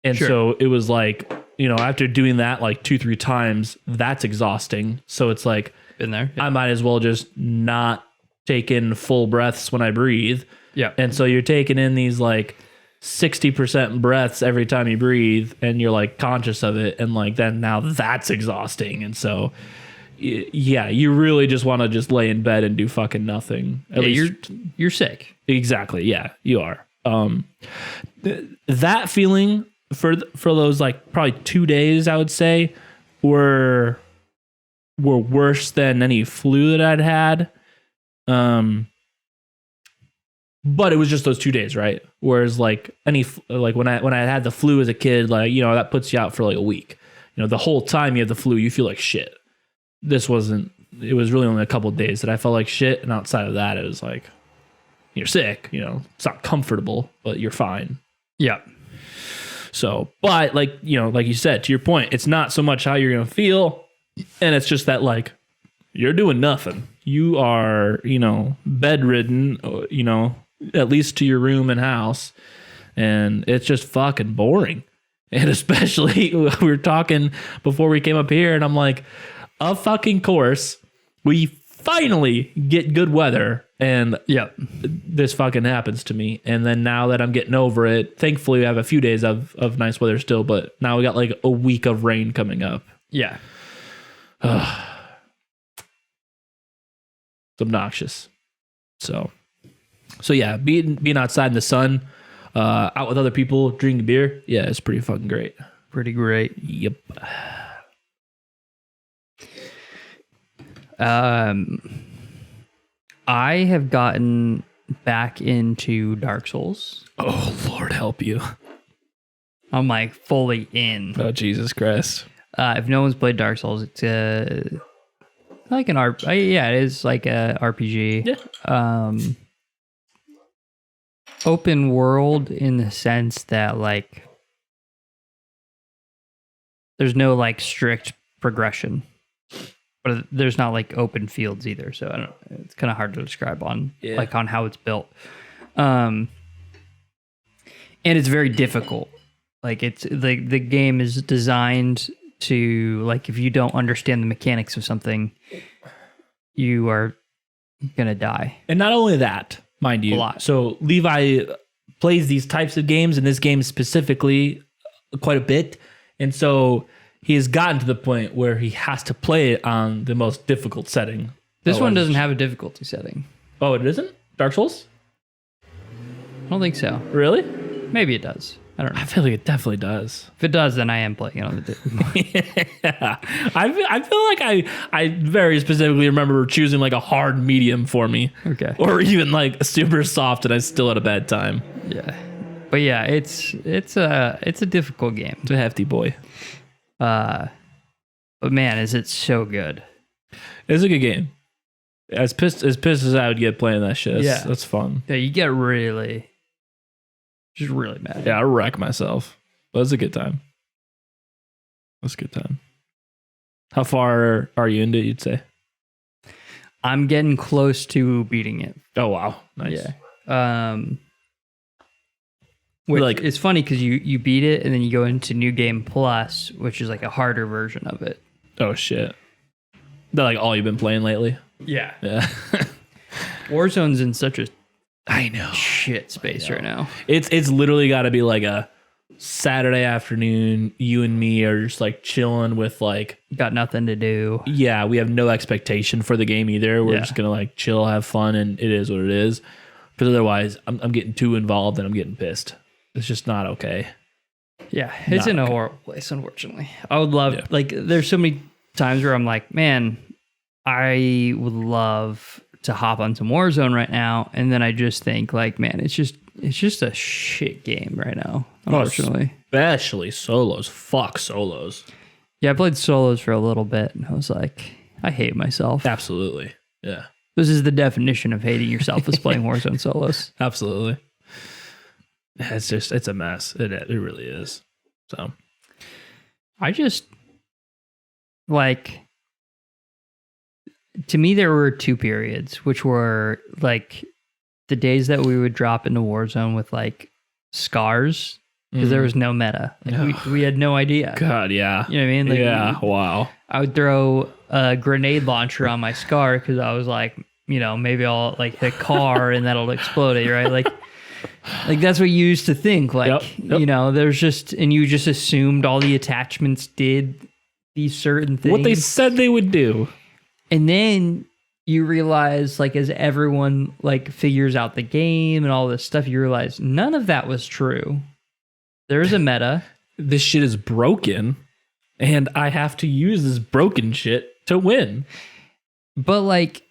And so it was like, you know, after doing that like 2-3 times, that's exhausting. So it's like, been there. I might as well just not take in full breaths when I breathe. Yeah. And so you're taking in these like 60% breaths every time you breathe, and you're like conscious of it. And like, then now that's exhausting. And so, yeah, you really just want to just lay in bed and do fucking nothing. At least, you're sick. Exactly. Yeah, you are. That feeling for those like probably 2 days, I would say, were worse than any flu that I'd had. But it was just those 2 days, right? Whereas like when I had the flu as a kid, like, you know, that puts you out for like a week. You know, the whole time you have the flu, you feel like shit. This wasn't. It was really only a couple of days that I felt like shit, and outside of that, it was like, you're sick. You know, it's not comfortable, but you're fine. Yeah. So, but like, you know, like you said, to your point, it's not so much how you're gonna feel, and it's just that like you're doing nothing. You are, you know, bedridden. You know, at least to your room and house, and it's just fucking boring. And especially we were talking before we came up here, and I'm like, of fucking course, we finally get good weather, and Yep. this fucking happens to me. And then now that I'm getting over it, thankfully we have a few days of nice weather still, but now we got like a week of rain coming up. Yeah. It's obnoxious. So yeah, being outside in the sun, out with other people, drinking beer, yeah, it's pretty fucking great. Pretty great. Yep. I have gotten back into Dark Souls. Oh, Lord help you. I'm like fully in. Oh, Jesus Christ. If no one's played Dark Souls, it's like an yeah, it is like a RPG. Yeah. Open world in the sense that like there's no like strict progression, but there's not like open fields either. So I don't. It's kind of hard to describe on like on how it's built. And it's very difficult. Like it's like the game is designed to like if you don't understand the mechanics of something, you are gonna die. And not only that, mind you. A lot. So Levi plays these types of games, and this game specifically quite a bit. And so he has gotten to the point where he has to play it on the most difficult setting. This one doesn't have a difficulty setting. Oh, it isn't? Dark Souls? I don't think so. Really? Maybe it does. I don't know. I feel like it definitely does. If it does, then I am playing it on the Yeah. I feel like I very specifically remember choosing like a hard medium for me. Okay. Or even like super soft, and I still had a bad time. Yeah. But yeah, it's a difficult game. It's a hefty boy. But man, is it so good. It's a good game. As pissed as I would get playing that shit. That's fun. Yeah, you get really mad. Yeah, I wreck myself. But it's a good time. It's a good time. How far are you into it, you'd say? I'm getting close to beating it. Oh, wow. Nice. Yeah. Which, Like- it's funny because you beat it and then you go into New Game Plus, which is like a harder version of it. Oh, shit. That like all you've been playing lately? Yeah. Yeah. Warzone's in such a I know. shit space right now. It's literally got to be like a Saturday afternoon. You and me are just like chilling with like, Got nothing to do. yeah, we have no expectation for the game either. We're Yeah. just gonna like chill, have fun, and it is what it is. Because otherwise, I'm getting too involved and I'm getting pissed. It's just not okay. Yeah, it's Not in a okay. horrible place, unfortunately. I would love, Yeah. like, there's so many times where I'm like, man, I would love to hop on some Warzone right now. And then I just think, like, man, it's just a shit game right now, unfortunately. Especially solos. Fuck solos. Yeah, I played solos for a little bit and I was like, I hate myself. Absolutely. Yeah. This is the definition of hating yourself is playing Warzone solos. Absolutely. It's a mess. It really is. So I just, like, to me, there were two periods, which were, like, the days that we would drop into Warzone with, like, scars, because there was no meta. Like, we had no idea. God, yeah. You know what I mean? Like, Yeah, wow. I would throw a grenade launcher on my scar because I was like, you know, maybe I'll, like, hit a car and that'll explode it, right? Like that's what you used to think. Like, Yep. you know, there's just, and you just assumed all the attachments did these certain things. What they said they would do. And then you realize, like, as everyone, like, figures out the game and all this stuff, you realize none of that was true. There's a meta. This shit is broken, and I have to use this broken shit to win. But, like,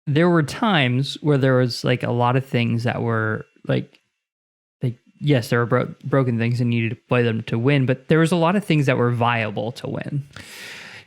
there were times where there was, like, a lot of things that were, like yes, there were broken things and needed to play them to win, but there was a lot of things that were viable to win.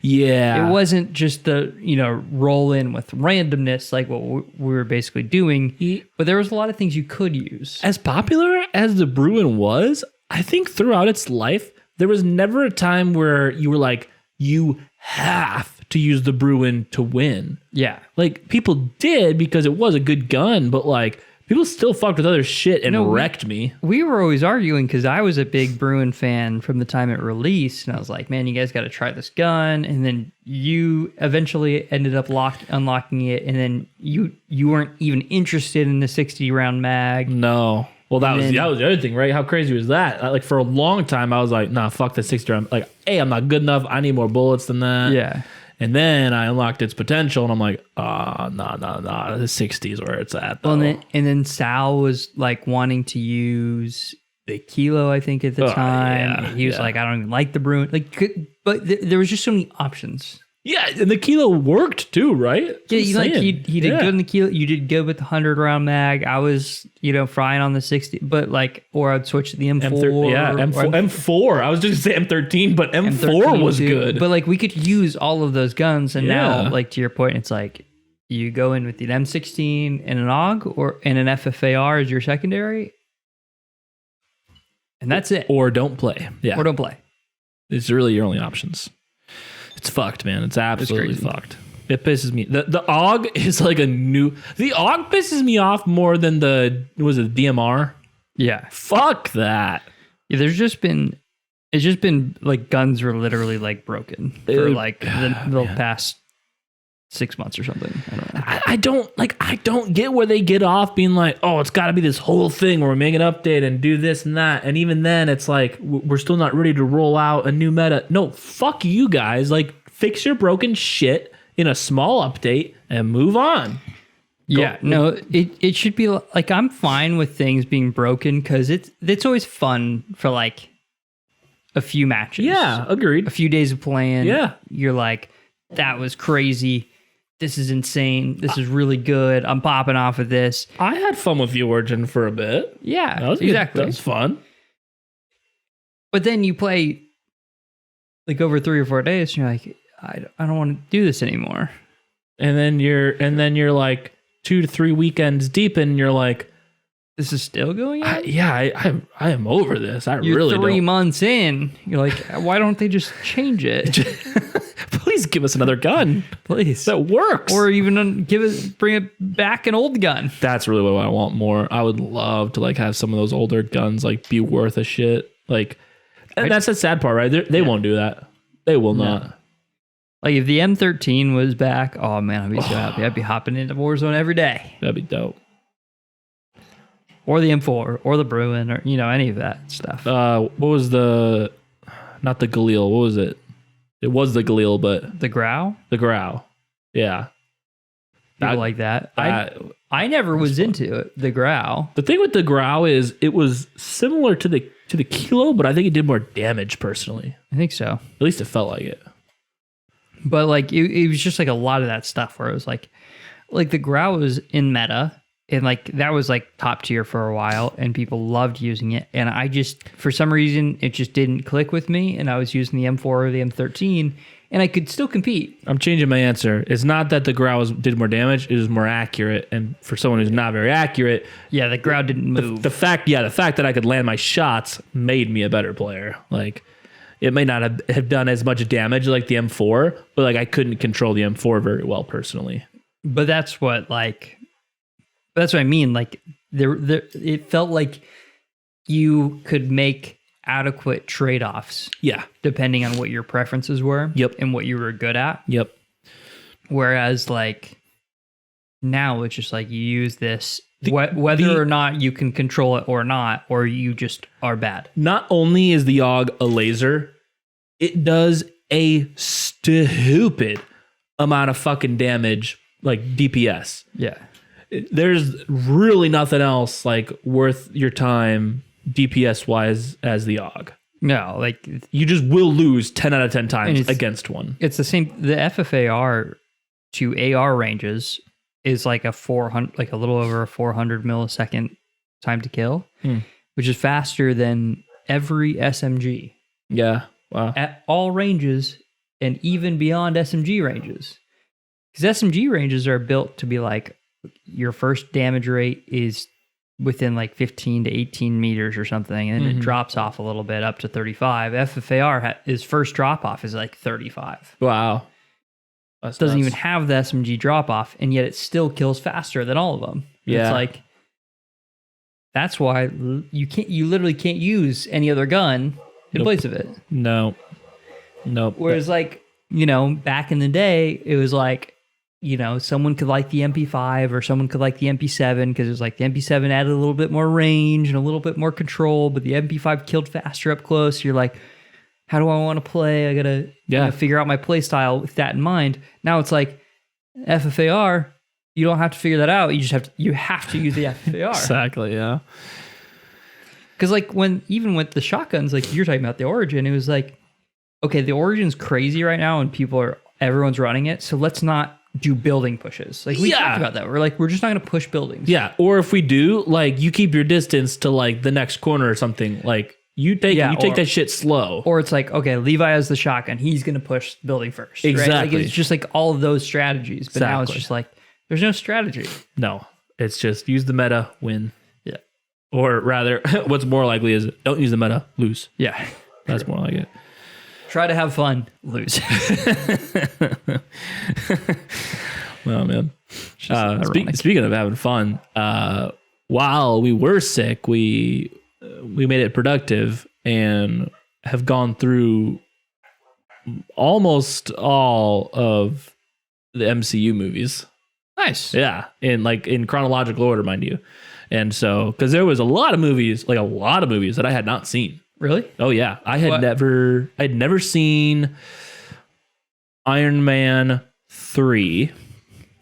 Yeah. It wasn't just the, you know, roll in with randomness like what we were basically doing, but there was a lot of things you could use. As popular as the Bruin was, I think throughout its life, there was never a time where you were like, you have to use the Bruin to win. Yeah. Like, people did because it was a good gun, but like, People still fucked with other shit and No, wrecked me. We were always arguing because I was a big Bruin fan from the time it released, and I was like, "Man, you guys got to try this gun." And then you eventually ended up unlocking it, and then you weren't even interested in the 60 round mag. No. Well, that was the other thing, right? How crazy was that? Like for a long time, I was like, "Nah, fuck the 60 round." Like, hey, I'm not good enough. I need more bullets than that. Yeah. And then I unlocked its potential, and I'm like, nah. The 60 is where it's at. Though. Well, and then Sal was like wanting to use the Kilo, I think, at the time. Yeah, he was like, I don't even like the Bruin. But there was just so many options. Yeah, and the Kilo worked too, right? Yeah, he did good in the Kilo. You did good with the 100 round mag. I was, frying on the 60, but or I'd switch to the M4. M4. I was just gonna say M13, but M4 was good. But we could use all of those guns, and now, to your point, it's like you go in with the M16 and an AUG and an FFAR as your secondary, and that's it. Or don't play. Yeah, or don't play. It's really your only options. It's fucked, man. It's absolutely fucked. It pisses me. The AUG is like the AUG pisses me off more than DMR? Yeah. Fuck that. Yeah, it's just been like guns were literally like broken for the past 6 months or something. I don't know. I don't get where they get off being like, oh, it's got to be this whole thing where we make an update and do this and that. And even then, it's like, we're still not ready to roll out a new meta. No, fuck you guys. Like, fix your broken shit in a small update and move on. Yeah, no, it should be like, I'm fine with things being broken because it's always fun for like a few matches. Yeah, agreed. A few days of playing. Yeah. You're like, that was crazy. This is insane. This is really good. I'm popping off of this. I had fun with the Origin for a bit. Yeah, that was exactly. That was fun. But then you play like over 3 or 4 days, and you're like, I don't want to do this anymore. And then you're like 2 to 3 weekends deep, and you're like, this is still going on? I am over this. You're really 3 don't. months in. You're like, why don't they just change it? Please give us another gun. Please. That works. Or even bring it back an old gun. That's really what I want more. I would love to have some of those older guns be worth a shit. And that's the sad part, right? They won't do that. They will not. Like if the M13 was back, oh man, I'd be so happy. I'd be hopping into Warzone every day. That'd be dope. Or the M4, or the Bruin, or any of that stuff. What was not the Galil? What was it? It was the Galil, but the Grau. The Grau, yeah. People like that. I never was into it. The Grau. The thing with the Grau is it was similar to the Kilo, but I think it did more damage personally. I think so. At least it felt like it. But it was just a lot of that stuff where it was like the Grau was in meta. And that was top tier for a while, and people loved using it. And I just, for some reason, it just didn't click with me. And I was using the M4 or the M13, and I could still compete. I'm changing my answer. It's not that the Grau did more damage; it was more accurate. And for someone who's not very accurate, yeah, the Grau didn't move. The fact that I could land my shots made me a better player. It may not have done as much damage like the M4, but I couldn't control the M4 very well personally. But that's what That's what I mean. It felt like you could make adequate trade-offs. Yeah. Depending on what your preferences were. Yep. And what you were good at. Yep. Whereas now it's just you use this whether or not you can control it or not, or you just are bad. Not only is the AUG a laser, it does a stupid amount of fucking damage, DPS. Yeah. There's really nothing else worth your time DPS wise as the AUG. No, you just will lose 10 out of 10 times against one. It's the same. The FFAR to AR ranges is a 400, a little over a 400 millisecond time to kill, which is faster than every SMG. Yeah. Wow. At all ranges and even beyond SMG ranges. Because SMG ranges are built to be your first damage rate is within 15 to 18 meters or something, and then it drops off a little bit up to 35. FFAR, his first drop off is 35. Wow. It doesn't even have the SMG drop off, and yet it still kills faster than all of them. Yeah. It's That's why you literally can't use any other gun in place of it. No. Nope. Whereas like, you know, back in the day, it was like, you know, someone could like the MP5 or someone could like the MP7 because it was like the MP7 added a little bit more range and a little bit more control, but the MP5 killed faster up close. You're like, how do I want to play? I gotta figure out my play style with that in mind. Now it's like FFAR, you don't have to figure that out. You have to use the FFAR. Exactly, yeah. Because like even with the shotguns, like you're talking about the Origin, it was like, okay, the Origin's crazy right now and everyone's running it, so let's not do building pushes. Like we talked about that. We're just not gonna push buildings. Yeah. Or if we do, like you keep your distance to like the next corner or something. Like you take that shit slow. Or it's like, okay, Levi has the shotgun. He's gonna push the building first. Exactly. Right? Like it's just like all of those strategies. But now it's just like there's no strategy. No. It's just use the meta, win. Yeah. Or rather, what's more likely is don't use the meta, lose. Yeah. That's more like it. Try to have fun, lose. Well, man. Speaking of having fun, while we were sick, we made it productive and have gone through almost all of the MCU movies. Nice. Yeah, in chronological order, mind you. And so, because there was a lot of movies that I had not seen. Really? Oh yeah, I'd never seen Iron Man 3.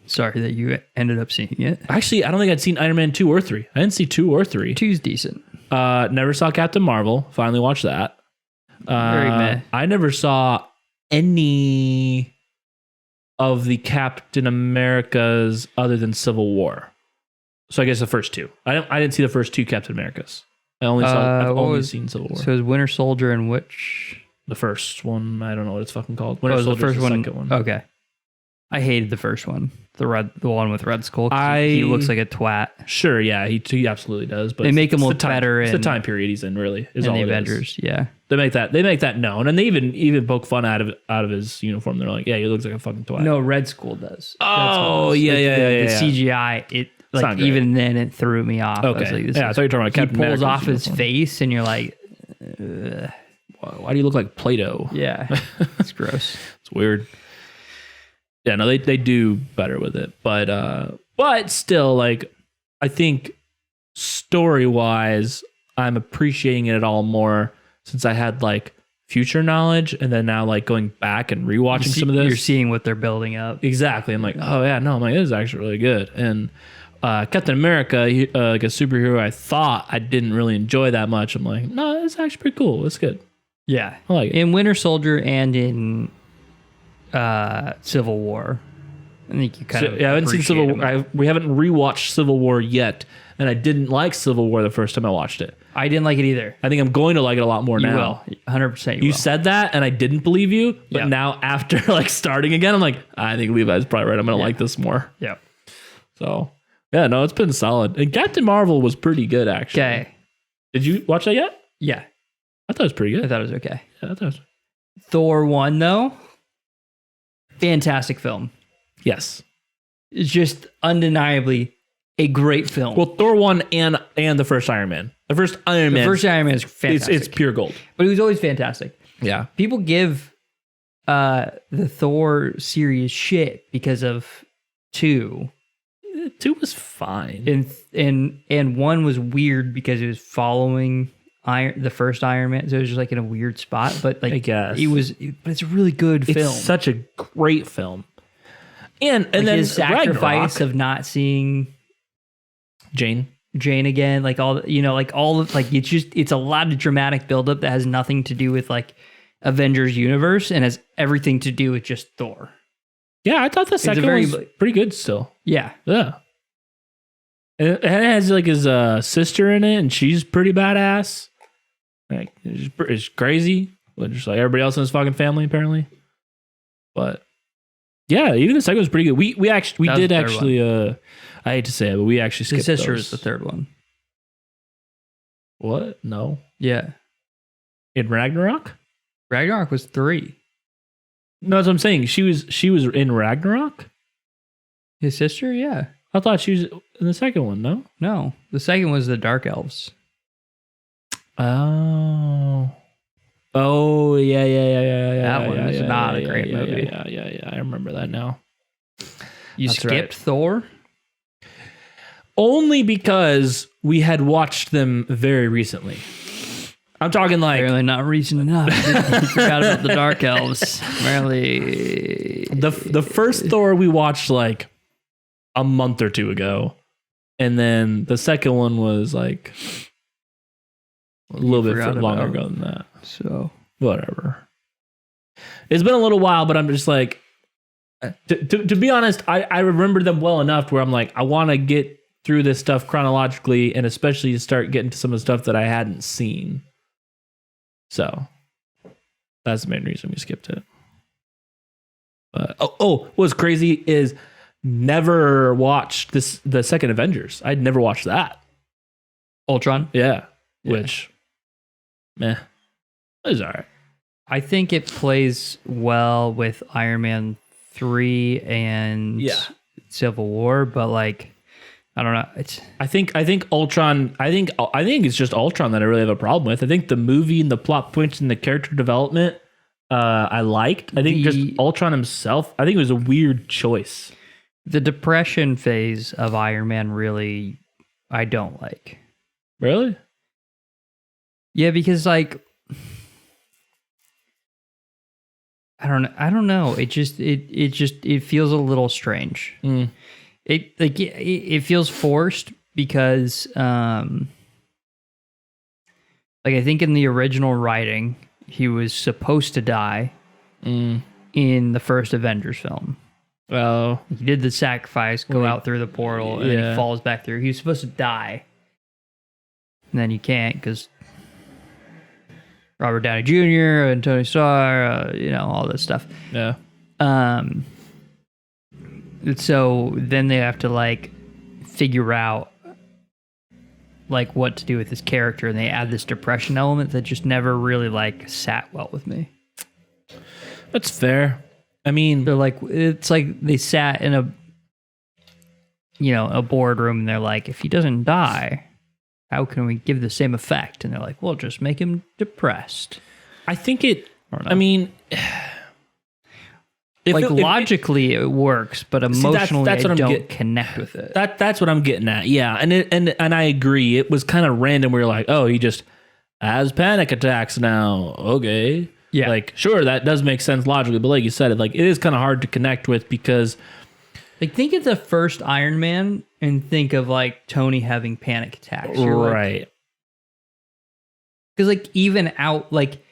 Sorry that you ended up seeing it. Actually, I don't think I'd seen Iron Man 2 or 3. I didn't see 2 or 3. 2's decent. Never saw Captain Marvel. Finally watched that. Very meh. I never saw any of the Captain Americas other than Civil War. So I guess the first 2. I didn't see the first 2 Captain Americas. I've only seen Civil War. So it was Winter Soldier and which? The first one. I don't know what it's fucking called. Winter Soldier's the first one. Okay. I hated the first one. The one with Red Skull. He looks like a twat. Sure, yeah, he absolutely does. But they make him look better. It's the time period he's in, really. In the Avengers, yeah. They make that known, and they even poke fun out of his uniform. They're like, yeah, he looks like a fucking twat. No, Red Skull does. Oh, yeah. The CGI, even then it threw me off. Okay, I was like, I thought you were talking about Captain America's pulls off his uniform. face, and you're like, why do you look like Play-Doh? Yeah, it's gross. It's weird. Yeah, no, they do better with it, but still, like, I think story-wise, I'm appreciating it all more since I had like future knowledge, and then now like going back and rewatching some of this, you're seeing what they're building up. Exactly. I'm like, oh yeah, no, I'm like, this is actually really good. And Captain America, like a superhero, I thought I didn't really enjoy that much. I'm like, no, it's actually pretty cool. It's good. Yeah, I like it. In Winter Soldier and in Civil War, I think you kind of I haven't seen Civil War. We haven't rewatched Civil War yet, and I didn't like Civil War the first time I watched it. I didn't like it either. I think I'm going to like it a lot more you now. Will 100%. You said that, and I didn't believe you. But now, after like starting again, I'm like, I think Levi's probably right. I'm going to like this more. Yeah. So yeah, no, it's been solid. And Captain Marvel was pretty good, actually. Okay. Did you watch that yet? Yeah. I thought it was pretty good. I thought it was okay. Yeah, I thought it was. Thor 1, though, fantastic film. Yes. It's just undeniably a great film. Well, Thor 1 and the first Iron Man. The first Iron Man. The first Iron Man is fantastic. It's pure gold. But it was always fantastic. Yeah. People give the Thor series shit because of 2. 2 was fine. And 1 was weird because it was following the first Iron Man, so it was just like in a weird spot. But like, I guess but it's a really good film. It's such a great film. And then his sacrifice Ragnarok, of not seeing Jane again, like it's a lot of dramatic buildup that has nothing to do with like Avengers universe and has everything to do with just Thor. Yeah, I thought the second one was pretty good still. Yeah. And it has like his sister in it, and she's pretty badass. Like, it's crazy, just like everybody else in his fucking family, apparently. But yeah, even the second was pretty good. We did actually. I hate to say it, but we actually skipped his sister those. is the third one. What? No. Yeah. In Ragnarok? Ragnarok was 3. No, that's what I'm saying. She was in Ragnarok? His sister, yeah. I thought she was in the second one, no? No, the second was the Dark Elves. Oh, yeah. That one is not a great movie. Yeah. I remember that now. You That's skipped right. Thor? Only because we had watched them very recently. I'm talking like Apparently not recent enough. You forgot about the Dark Elves. Apparently, the first Thor we watched like a month or two ago, and then the second one was like a little bit longer ago than that. So whatever. It's been a little while, but I'm just like, to be honest, I remember them well enough where I'm like, I want to get through this stuff chronologically, and especially to start getting to some of the stuff that I hadn't seen. So that's the main reason we skipped it. But what's crazy is never watched the second Avengers. I'd never watched that. Ultron? Yeah. Which, meh, it was all right. I think it plays well with Iron Man 3 and Civil War, but like, I don't know. I think Ultron. I think it's just Ultron that I really have a problem with. I think the movie and the plot points and the character development, I liked. I think just Ultron himself. I think it was a weird choice. The depression phase of Iron Man really, I don't like. Really? Yeah, because like, I don't know. It feels a little strange. It feels forced because like I think in the original writing he was supposed to die in the first Avengers film. Oh, he did the sacrifice, go out through the portal, and then he falls back through. He was supposed to die, and then you can't because Robert Downey Jr. and Tony Stark, all this stuff. Yeah. So then they have to like figure out like what to do with his character, and they add this depression element that just never really like sat well with me. That's fair. I mean, they're like, it's like they sat in a boardroom and they're like, if he doesn't die, how can we give the same effect? And they're like, well, just make him depressed. I think I mean, logically it works, but emotionally that's I don't connect with it. That's what I'm getting at. Yeah, and I agree. It was kind of random. We were like, oh, he just has panic attacks now. Okay, yeah, like sure that does make sense logically, but like you said, it is kind of hard to connect with because, like, think of the first Iron Man and think of like Tony having panic attacks, right? Because like even out like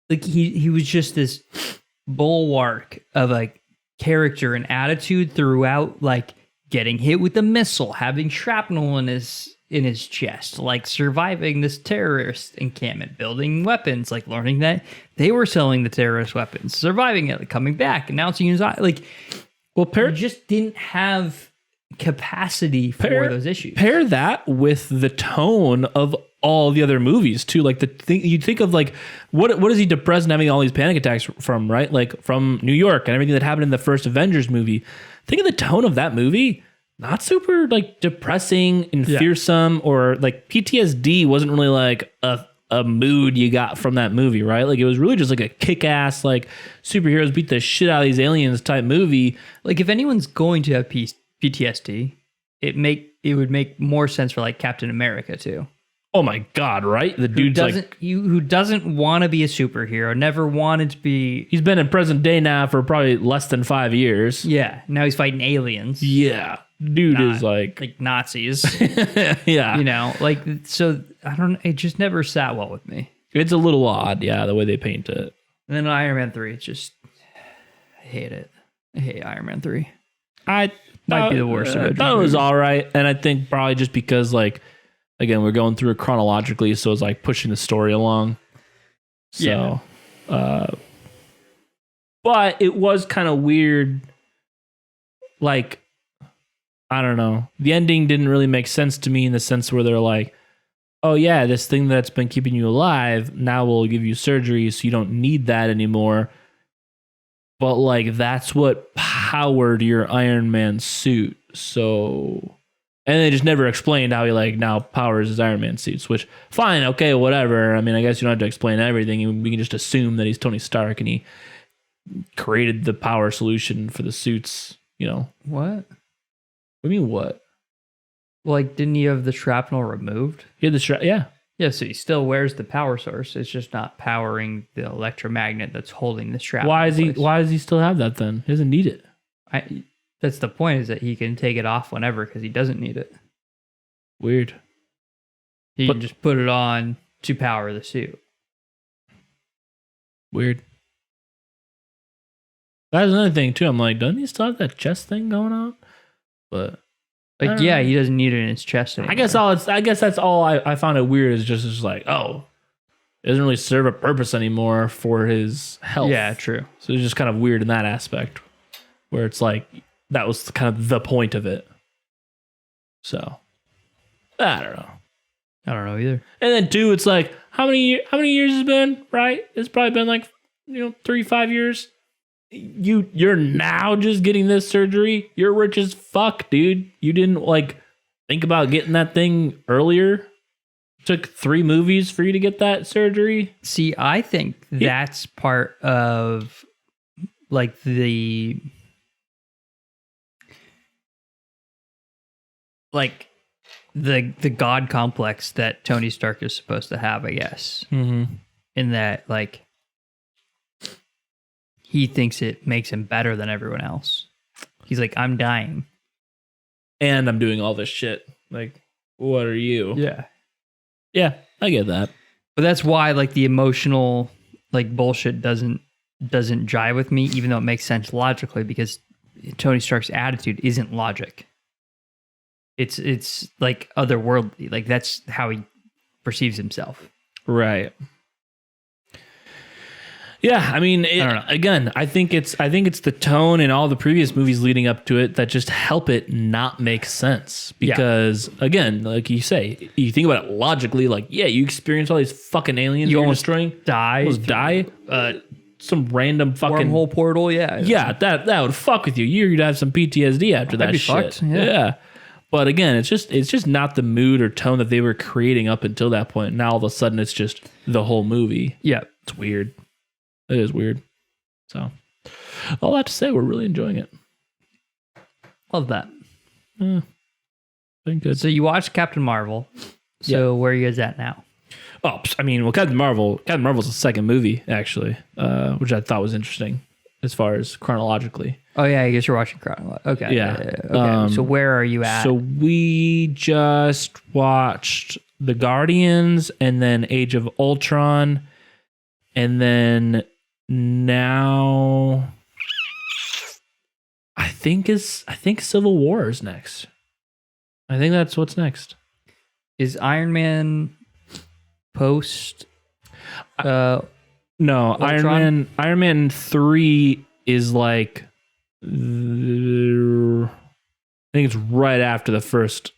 he was just this bulwark of a character and attitude throughout, like getting hit with a missile, having shrapnel in his chest, like surviving this terrorist encampment, building weapons, like learning that they were selling the terrorist weapons, surviving it, like, coming back, announcing his like. Well, just didn't have capacity for those issues. Pair that with the tone of all the other movies too. Like you think of like what is he depressed and having all these panic attacks from, right? Like from New York and everything that happened in the first Avengers movie. Think of the tone of that movie. Not super like depressing and fearsome, or like PTSD wasn't really like a mood you got from that movie, right? Like it was really just like a kick-ass like superheroes beat the shit out of these aliens type movie. Like if anyone's going to have PTSD, it would make more sense for like Captain America too. Oh my God, right? The dude's who doesn't want to be a superhero, never wanted to be. He's been in present day now for probably less than 5 years. Yeah, now he's fighting aliens. Yeah, dude is like Nazis. Yeah, like, so I don't. It just never sat well with me. It's a little odd, yeah, the way they paint it. And then Iron Man 3, it's just, I hate it. I hate Iron Man 3. Might be the worst. I thought it was all right, and I think probably just because like. Again, we're going through it chronologically, so it's like pushing the story along. So, but it was kind of weird. Like, I don't know. The ending didn't really make sense to me in the sense where they're like, oh yeah, this thing that's been keeping you alive, now we'll give you surgery so you don't need that anymore. But like, that's what powered your Iron Man suit. So, and they just never explained how he like now powers his Iron Man suits, which fine, okay, whatever. I mean, I guess you don't have to explain everything. We can just assume that he's Tony Stark and he created the power solution for the suits, you know. What? What do you mean what? Well, like, didn't he have the shrapnel removed? He had the yeah. Yeah, so he still wears the power source. It's just not powering the electromagnet that's holding the shrapnel. Why does he still have that then? He doesn't need it. That's the point, is that he can take it off whenever because he doesn't need it. Weird. He can just put it on to power the suit. Weird. That's another thing too. I'm like, doesn't he still have that chest thing going on? But like, yeah, he doesn't need it in his chest anymore. I guess that's all I found it weird is just like, oh, it doesn't really serve a purpose anymore for his health. Yeah, true. So it's just kind of weird in that aspect, where it's like that was kind of the point of it. So I don't know. I don't know either. And then two, it's like how many years has it been? Right? It's probably been like 3-5 years. You're now just getting this surgery. You're rich as fuck, dude. You didn't like think about getting that thing earlier. Took 3 movies for you to get that surgery. See, I think that's part of like the God complex that Tony Stark is supposed to have, I guess. Mm-hmm. In that, like, he thinks it makes him better than everyone else. He's like, I'm dying. And I'm doing all this shit. Like, what are you? Yeah. Yeah, I get that. But that's why, like, the emotional, like, bullshit doesn't jive with me, even though it makes sense logically, because Tony Stark's attitude isn't logic. It's like otherworldly. Like, that's how he perceives himself. Right. Yeah, I mean, I don't know. Again, I think it's the tone in all the previous movies leading up to it that just help it not make sense. Because again, like you say, you think about it logically, like, yeah, you experience all these fucking aliens You you're almost destroying. Almost die. Some random fucking wormhole portal, yeah. Yeah, that would fuck with you. You'd have some PTSD after that I'd be shit. fucked, yeah. But again, it's just not the mood or tone that they were creating up until that point. Now all of a sudden it's just the whole movie. Yeah. It's weird. It is weird. So, all that to say, we're really enjoying it. Love that. Been good. So you watched Captain Marvel. So where are you guys at now? Oh, I mean, well, Captain Marvel's the second movie, actually, which I thought was interesting as far as chronologically. Oh, yeah, I guess you're watching chronologically. Okay. Yeah. Okay. So where are you at? So we just watched The Guardians and then Age of Ultron. And then now I think Civil War is next. I think that's what's next. Is Iron Man post No, Ultron? Iron Man 3 is like I think it's right after the first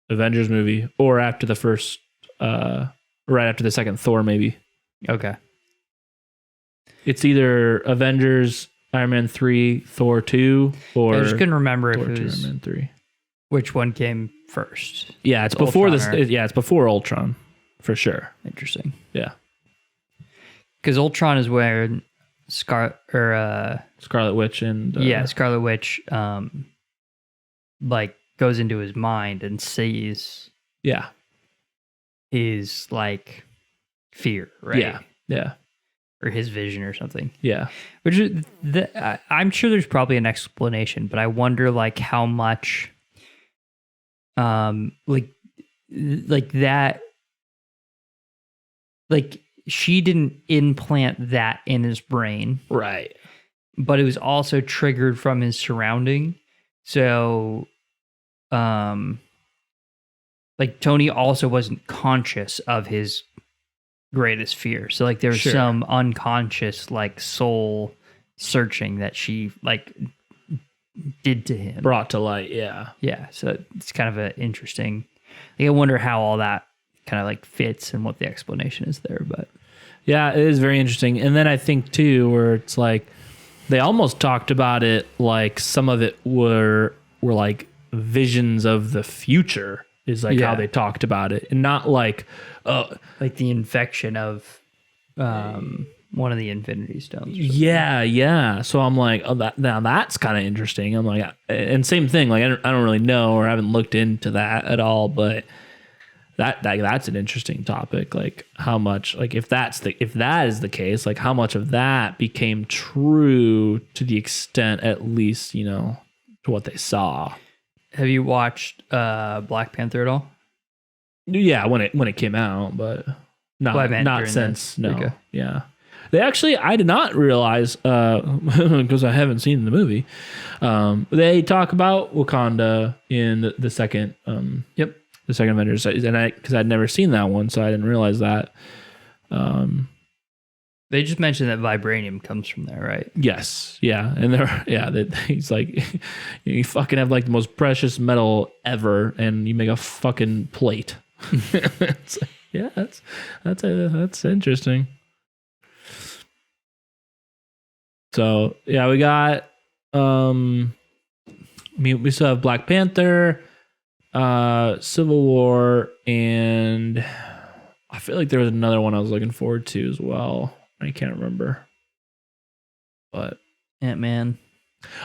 Avengers movie or after the first right after the second Thor maybe. Okay. It's either Avengers, Iron Man 3, Thor 2, or I just couldn't remember Thor if 2, it was Iron Man 3. which one came first. Yeah, it's before Ultron, this. right? Yeah, it's before Ultron, for sure. Interesting. Yeah, Because Ultron is where Scarlet Witch and Scarlet Witch like goes into his mind and sees his like fear, right? Yeah. Or his vision or something. Yeah. Which is I'm sure there's probably an explanation, but I wonder like how much like that, like she didn't implant that in his brain. Right. But it was also triggered from his surrounding. So like Tony also wasn't conscious of his greatest fear. So like there's some unconscious like soul searching that she like did to him. Brought to light, yeah. Yeah. So it's kind of an interesting, like, I wonder how all that kind of like fits and what the explanation is there. But yeah, it is very interesting. And then I think too, where it's like they almost talked about it like some of it were like visions of the future is like how they talked about it, and not like like the infection of one of the Infinity Stones. Yeah. So I'm like, oh, now that's kind of interesting. I'm like, and same thing. Like I don't really know or haven't looked into that at all, but that's an interesting topic. Like how much, like if that is the case, like how much of that became true to the extent, at least, to what they saw. Have you watched Black Panther at all? Yeah, when it came out, but not since. No, okay. Yeah. They actually, I did not realize, because I haven't seen the movie, they talk about Wakanda in the second, the second Avengers, and because I'd never seen that one, so I didn't realize that. They just mentioned that vibranium comes from there, right? Yes, yeah, and he's like, you fucking have like the most precious metal ever, and you make a fucking plate. Yeah, that's interesting. So yeah, we got we still have Black Panther, Civil War, and I feel like there was another one I was looking forward to as well. I can't remember. But Ant-Man.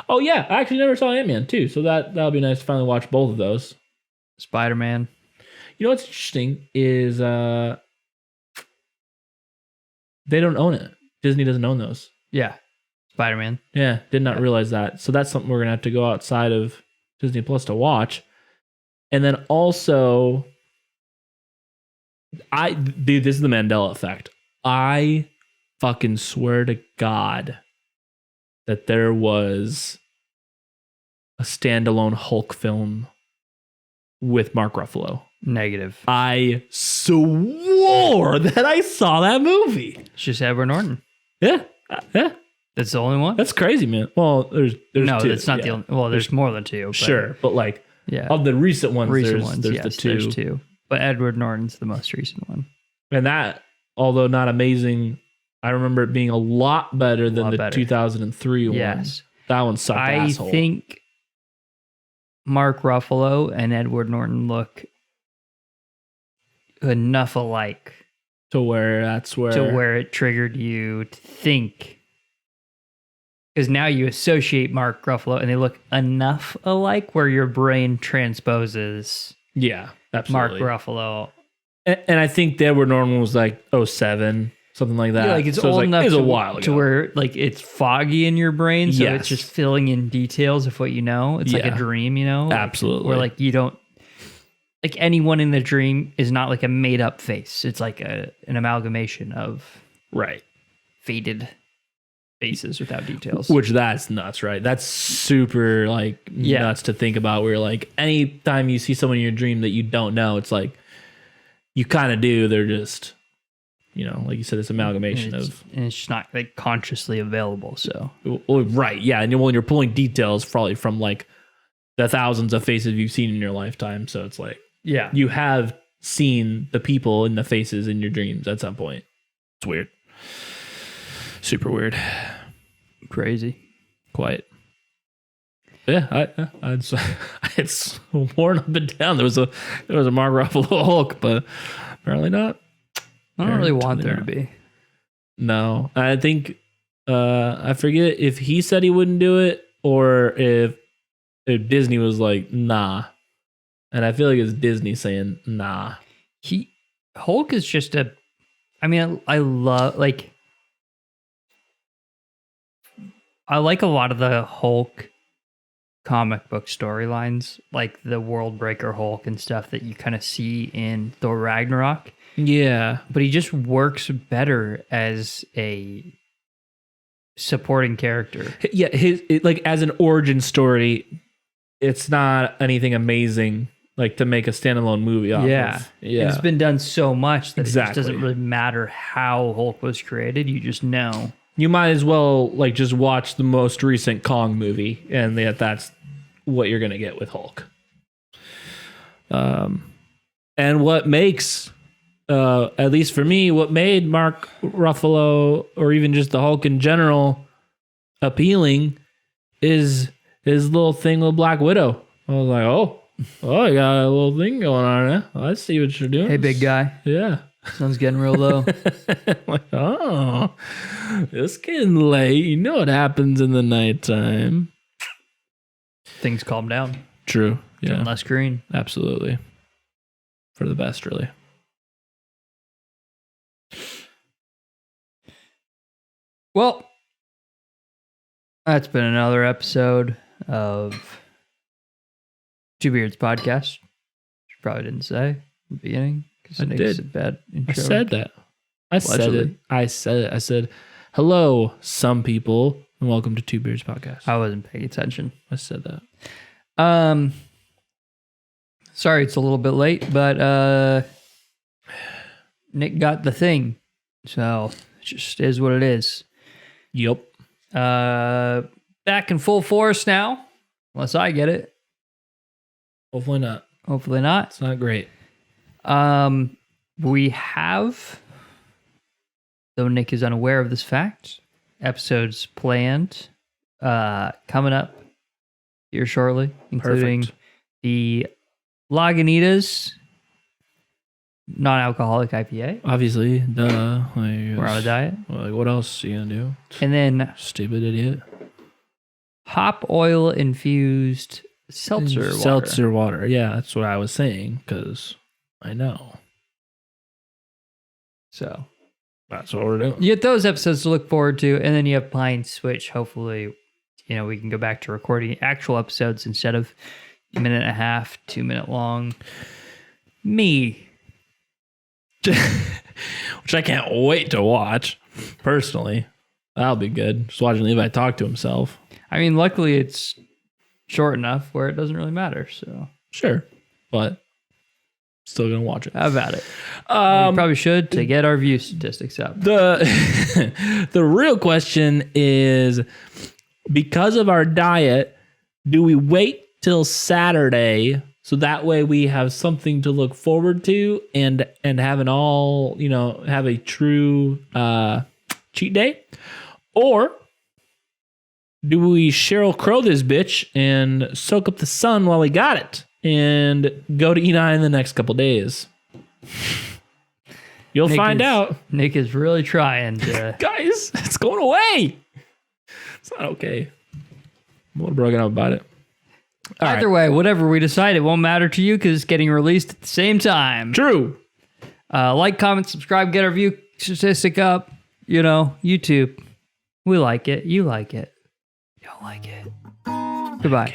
Oh yeah, I actually never saw Ant-Man too, so that'll be nice to finally watch both of those. Spider-Man. You know what's interesting is they don't own it. Disney doesn't own those. Yeah. Spider-Man. Yeah, did not realize that. So that's something we're gonna have to go outside of Disney Plus to watch. And then also, this is the Mandela effect. I fucking swear to God that there was a standalone Hulk film with Mark Ruffalo. Negative. I swore that I saw that movie. It's just Edward Norton. Yeah. That's the only one? That's crazy, man. Well, there's no, two. that's not the only. Well, there's more than two. But sure, but like of the recent ones, there's yes, the two. There's two. But Edward Norton's the most recent one. And that, although not amazing, I remember it being a lot better than the 2003 one. Yes. That one sucked asshole. I think Mark Ruffalo and Edward Norton look enough alike to where it triggered you to think, because now you associate Mark Ruffalo and they look enough alike where your brain transposes absolutely Mark Ruffalo. And I think the Edward Norton was like 2007, something like that. Yeah, like it's old enough a while ago, to where like it's foggy in your brain, so it's just filling in details of what you know. It's like a dream, Absolutely. Where like you don't, like anyone in the dream is not like a made up face. It's like an amalgamation of faded faces without details. Which that's nuts, right? That's super like nuts to think about. Where like anytime you see someone in your dream that you don't know, it's like you kind of do. They're just, like you said, this amalgamation and it's just not like consciously available. So right, yeah, and when you're pulling details probably from like the thousands of faces you've seen in your lifetime, so it's like you have seen the people in the faces in your dreams at some point. It's weird, super weird, crazy, quite. Yeah, I'd sworn up and down there was a Mark Ruffalo Hulk, but apparently not. I don't really want there to be. No, I think I forget if he said he wouldn't do it or if Disney was like nah, and I feel like it's Disney saying nah. Hulk is just I love I like a lot of the Hulk comic book storylines, like the World Breaker Hulk and stuff that you kind of see in Thor Ragnarok. Yeah, but he just works better as a supporting character. Yeah, like as an origin story, it's not anything amazing like to make a standalone movie off of. Yeah. It's been done so much that it just doesn't really matter how Hulk was created. You just know. You might as well like just watch the most recent Kong movie, and that's what you're gonna get with Hulk. And what makes, at least for me, what made Mark Ruffalo or even just the Hulk in general appealing is his little thing with Black Widow. I was like, oh, you got a little thing going on, huh? I see what you're doing. Hey, big guy. Yeah. Sun's getting real low. Like, oh, it's getting late. You know what happens in the nighttime. Things calm down. True. Getting Yeah. less green. Absolutely. For the best, really. Well, that's been another episode of Two Beards Podcast. Probably didn't say in the beginning because I did. A bad intro. I said that. I said Allegedly. it. I said it. I said, hello, some people, and welcome to Two Beards Podcast. I wasn't paying attention. I said that. Sorry it's a little bit late, but Nick got the thing. So it just is what it is. Yep. Back in full force now. Unless I get it. Hopefully not. Hopefully not. It's not great. We have, though Nick is unaware of this fact, episodes planned coming up here shortly, including Perfect. the Lagunitas non-alcoholic IPA. Obviously, duh. We're on a diet. Like, what else are you gonna do? And then Stupid idiot. hop oil infused seltzer water. Yeah, that's what I was saying because I know. So That's what we're doing. you get those episodes to look forward to, and then you have Pints, which hopefully, we can go back to recording actual episodes instead of a minute and a half, 2 minute long. Me. Which I can't wait to watch, personally. That'll be good. Just watching Levi talk to himself. I mean, luckily it's short enough where it doesn't really matter. So Sure. But still gonna watch it. how about it? We probably should to get our view statistics up. The real question is, because of our diet, do we wait till Saturday so that way we have something to look forward to and have have a true cheat day? Or do we Sheryl Crow this bitch and soak up the sun while we got it and go to E9 in the next couple days? You'll find out. Nick is really trying to. Guys, it's going away. It's not okay. I'm a little broken up about it. All Either right. way, whatever we decide, it won't matter to you because it's getting released at the same time. True. Like, comment, subscribe, get our view statistic up. YouTube. We like it. You like it. You don't like it. Goodbye.